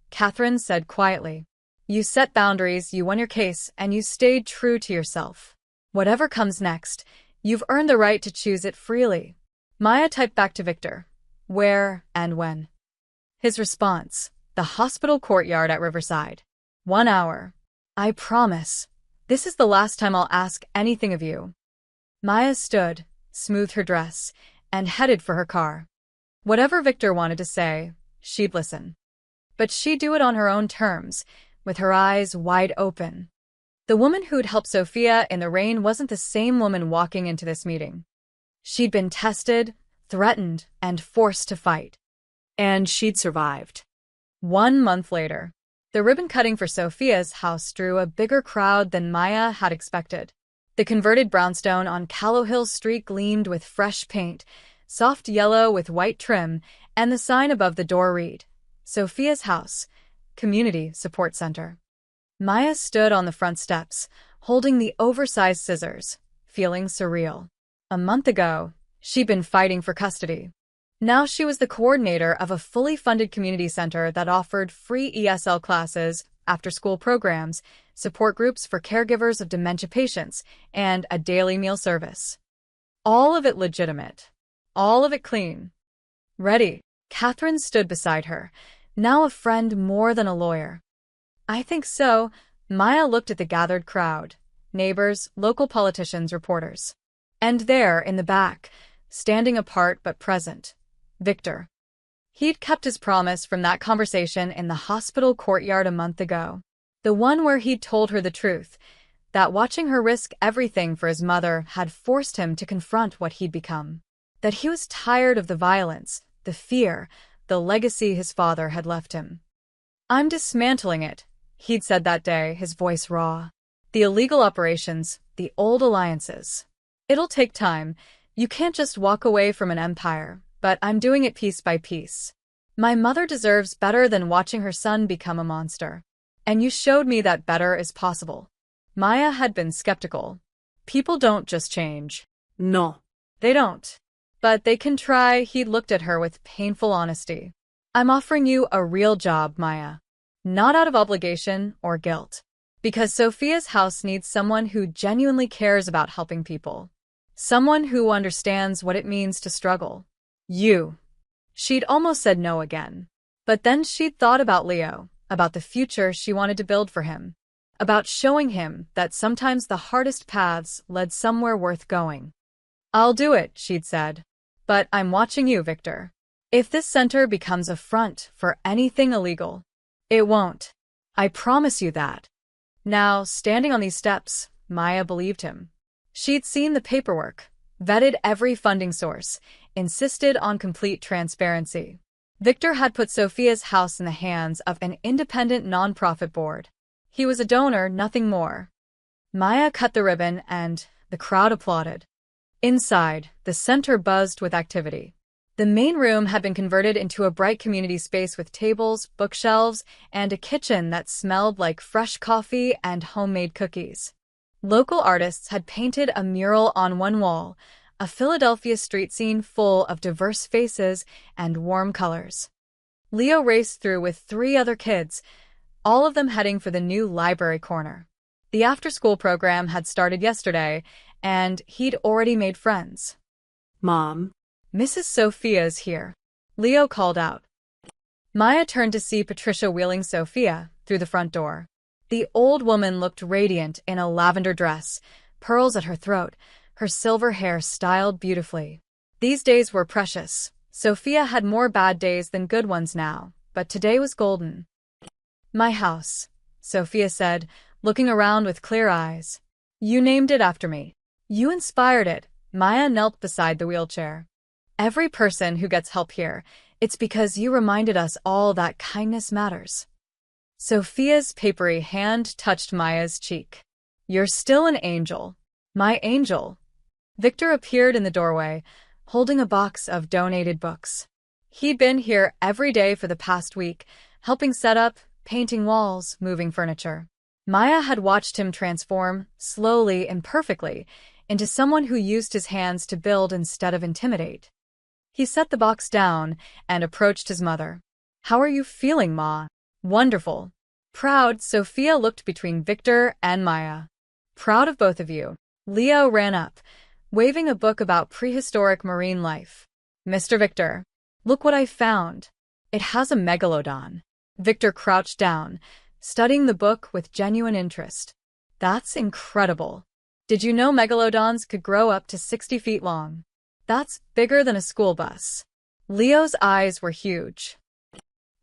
S1: Catherine said quietly. You set boundaries, you won your case, and you stayed true to yourself. Whatever comes next, you've earned the right to choose it freely. Maya typed back to Victor. Where and when? His response, the hospital courtyard at Riverside. 1 hour. I promise. This is the last time I'll ask anything of you. Maya stood, smoothed her dress, and headed for her car. Whatever Victor wanted to say, she'd listen. But she'd do it on her own terms, with her eyes wide open. The woman who'd helped Sophia in the rain wasn't the same woman walking into this meeting. She'd been tested, threatened, and forced to fight.
S2: And she'd survived.
S1: 1 month later, the ribbon cutting for Sophia's house drew a bigger crowd than Maya had expected. The converted brownstone on Callow Hill Street gleamed with fresh paint, soft yellow with white trim, and the sign above the door read, Sophia's House, Community Support Center. Maya stood on the front steps, holding the oversized scissors, feeling surreal. A month ago, she'd been fighting for custody. Now she was the coordinator of a fully funded community center that offered free ESL classes, after-school programs, support groups for caregivers of dementia patients, and a daily meal service. All of it legitimate. All of it clean. Ready, Catherine stood beside her, now a friend more than a lawyer. I think so. Maya looked at the gathered crowd, neighbors, local politicians, reporters. And there, in the back, standing apart but present, Victor. He'd kept his promise from that conversation in the hospital courtyard a month ago. The one where he'd told her the truth, that watching her risk everything for his mother had forced him to confront what he'd become. That he was tired of the violence, the fear, the legacy his father had left him. I'm dismantling it, he'd said that day, his voice raw. The illegal operations, the old alliances. It'll take time. You can't just walk away from an empire, but I'm doing it piece by piece. My mother deserves better than watching her son become a monster. And you showed me that better is possible. Maya had been skeptical. People don't just change.
S2: No.
S1: They don't. But they can try. He looked at her with painful honesty. I'm offering you a real job, Maya. Not out of obligation or guilt. Because Sophia's house needs someone who genuinely cares about helping people. Someone who understands what it means to struggle. You. She'd almost said no again. But then she'd thought about Leo, about the future she wanted to build for him. About showing him that sometimes the hardest paths led somewhere worth going. I'll do it, she'd said. But I'm watching you, Victor. If this center becomes a front for anything illegal, it won't. I promise you that. Now, standing on these steps, Maya believed him. She'd seen the paperwork, vetted every funding source, insisted on complete transparency. Victor had put Sophia's house in the hands of an independent nonprofit board. He was a donor, nothing more. Maya cut the ribbon and the crowd applauded. Inside, the center buzzed with activity. The main room had been converted into a bright community space with tables, bookshelves, and a kitchen that smelled like fresh coffee and homemade cookies. Local artists had painted a mural on one wall, a Philadelphia street scene full of diverse faces and warm colors. Leo raced through with 3 other kids, all of them heading for the new library corner. The after-school program had started yesterday, and he'd already made friends.
S2: Mom.
S1: Mrs. Sophia's here, Leo called out. Maya turned to see Patricia wheeling Sophia through the front door. The old woman looked radiant in a lavender dress, pearls at her throat, her silver hair styled beautifully. These days were precious. Sophia had more bad days than good ones now, but today was golden. My house, Sophia said, looking around with clear eyes. You named it after me. You inspired it. Maya knelt beside the wheelchair. Every person who gets help here, it's because you reminded us all that kindness matters. Sophia's papery hand touched Maya's cheek. You're still an angel. My angel. Victor appeared in the doorway, holding a box of donated books. He'd been here every day for the past week, helping set up, painting walls, moving furniture. Maya had watched him transform, slowly and perfectly, into someone who used his hands to build instead of intimidate. He set the box down and approached his mother. "How are you feeling, Ma?" "Wonderful." Proud, Sophia looked between Victor and Maya. "Proud of both of you." Leo ran up, waving a book about prehistoric marine life. "Mr. Victor, look what I found. It has a megalodon." Victor crouched down, studying the book with genuine interest. "That's incredible. Did you know megalodons could grow up to 60 feet long? That's bigger than a school bus." Leo's eyes were huge.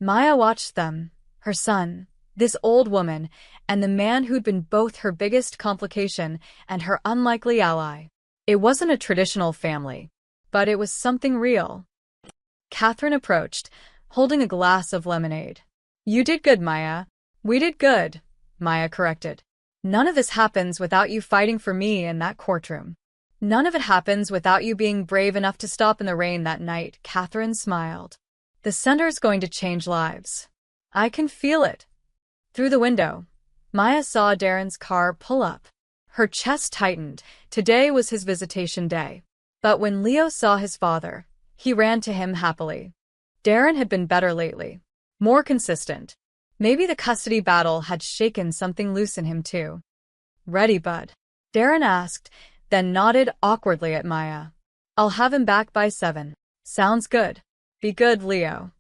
S1: Maya watched them, her son, this old woman, and the man who'd been both her biggest complication and her unlikely ally. It wasn't a traditional family, but it was something real. Catherine approached, holding a glass of lemonade. "You did good, Maya." "We did good," Maya corrected. "None of this happens without you fighting for me in that courtroom. None of it happens without you being brave enough to stop in the rain that night." Catherine smiled. "The center's going to change lives. I can feel it." Through the window, Maya saw Darren's car pull up. Her chest tightened. Today was his visitation day. But when Leo saw his father, he ran to him happily. Darren had been better lately, more consistent. Maybe the custody battle had shaken something loose in him too. "Ready, bud?" Darren asked, then nodded awkwardly at Maya. "I'll have him back by 7. "Sounds good." "Be good, Leo."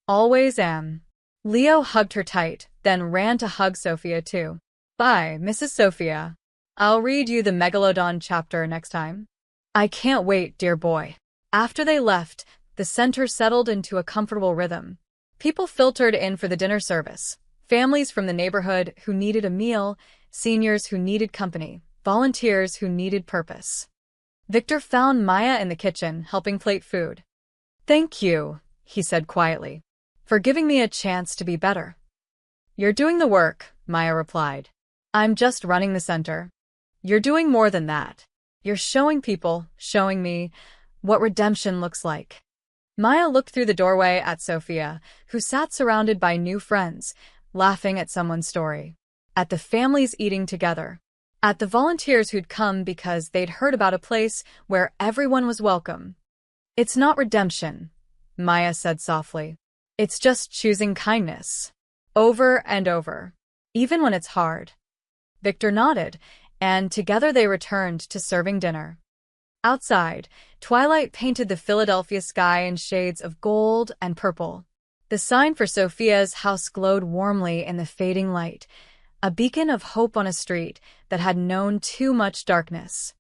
S1: "Always am." Leo hugged her tight, then ran to hug Sophia too. "Bye, Mrs. Sophia. I'll read you the Megalodon chapter next time." "I can't wait, dear boy." After they left, the center settled into a comfortable rhythm. People filtered in for the dinner service. Families from the neighborhood who needed a meal, seniors who needed company, volunteers who needed purpose. Victor found Maya in the kitchen, helping plate food. "Thank you," he said quietly, "for giving me a chance to be better." "You're doing the work," Maya replied. "I'm just running the center." "You're doing more than that. You're showing people, showing me, what redemption looks like." Maya looked through the doorway at Sophia, who sat surrounded by new friends, laughing at someone's story. At the families eating together. At the volunteers who'd come because they'd heard about a place where everyone was welcome. "It's not redemption," Maya said softly. "It's just choosing kindness. Over and over. Even when it's hard." Victor nodded, and together they returned to serving dinner. Outside, twilight painted the Philadelphia sky in shades of gold and purple. The sign for Sophia's house glowed warmly in the fading light, a beacon of hope on a street that had known too much darkness.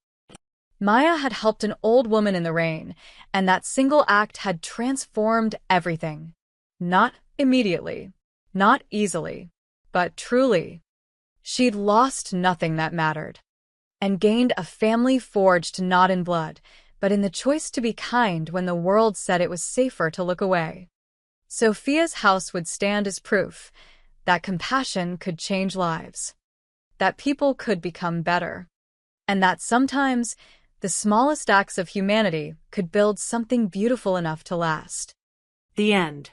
S1: Maya had helped an old woman in the rain, and that single act had transformed everything. Not immediately, not easily, but truly. She'd lost nothing that mattered, and gained a family forged not in blood, but in the choice to be kind when the world said it was safer to look away. Sophia's house would stand as proof that compassion could change lives, that people could become better, and that sometimes the smallest acts of humanity could build something beautiful enough to last.
S2: The end.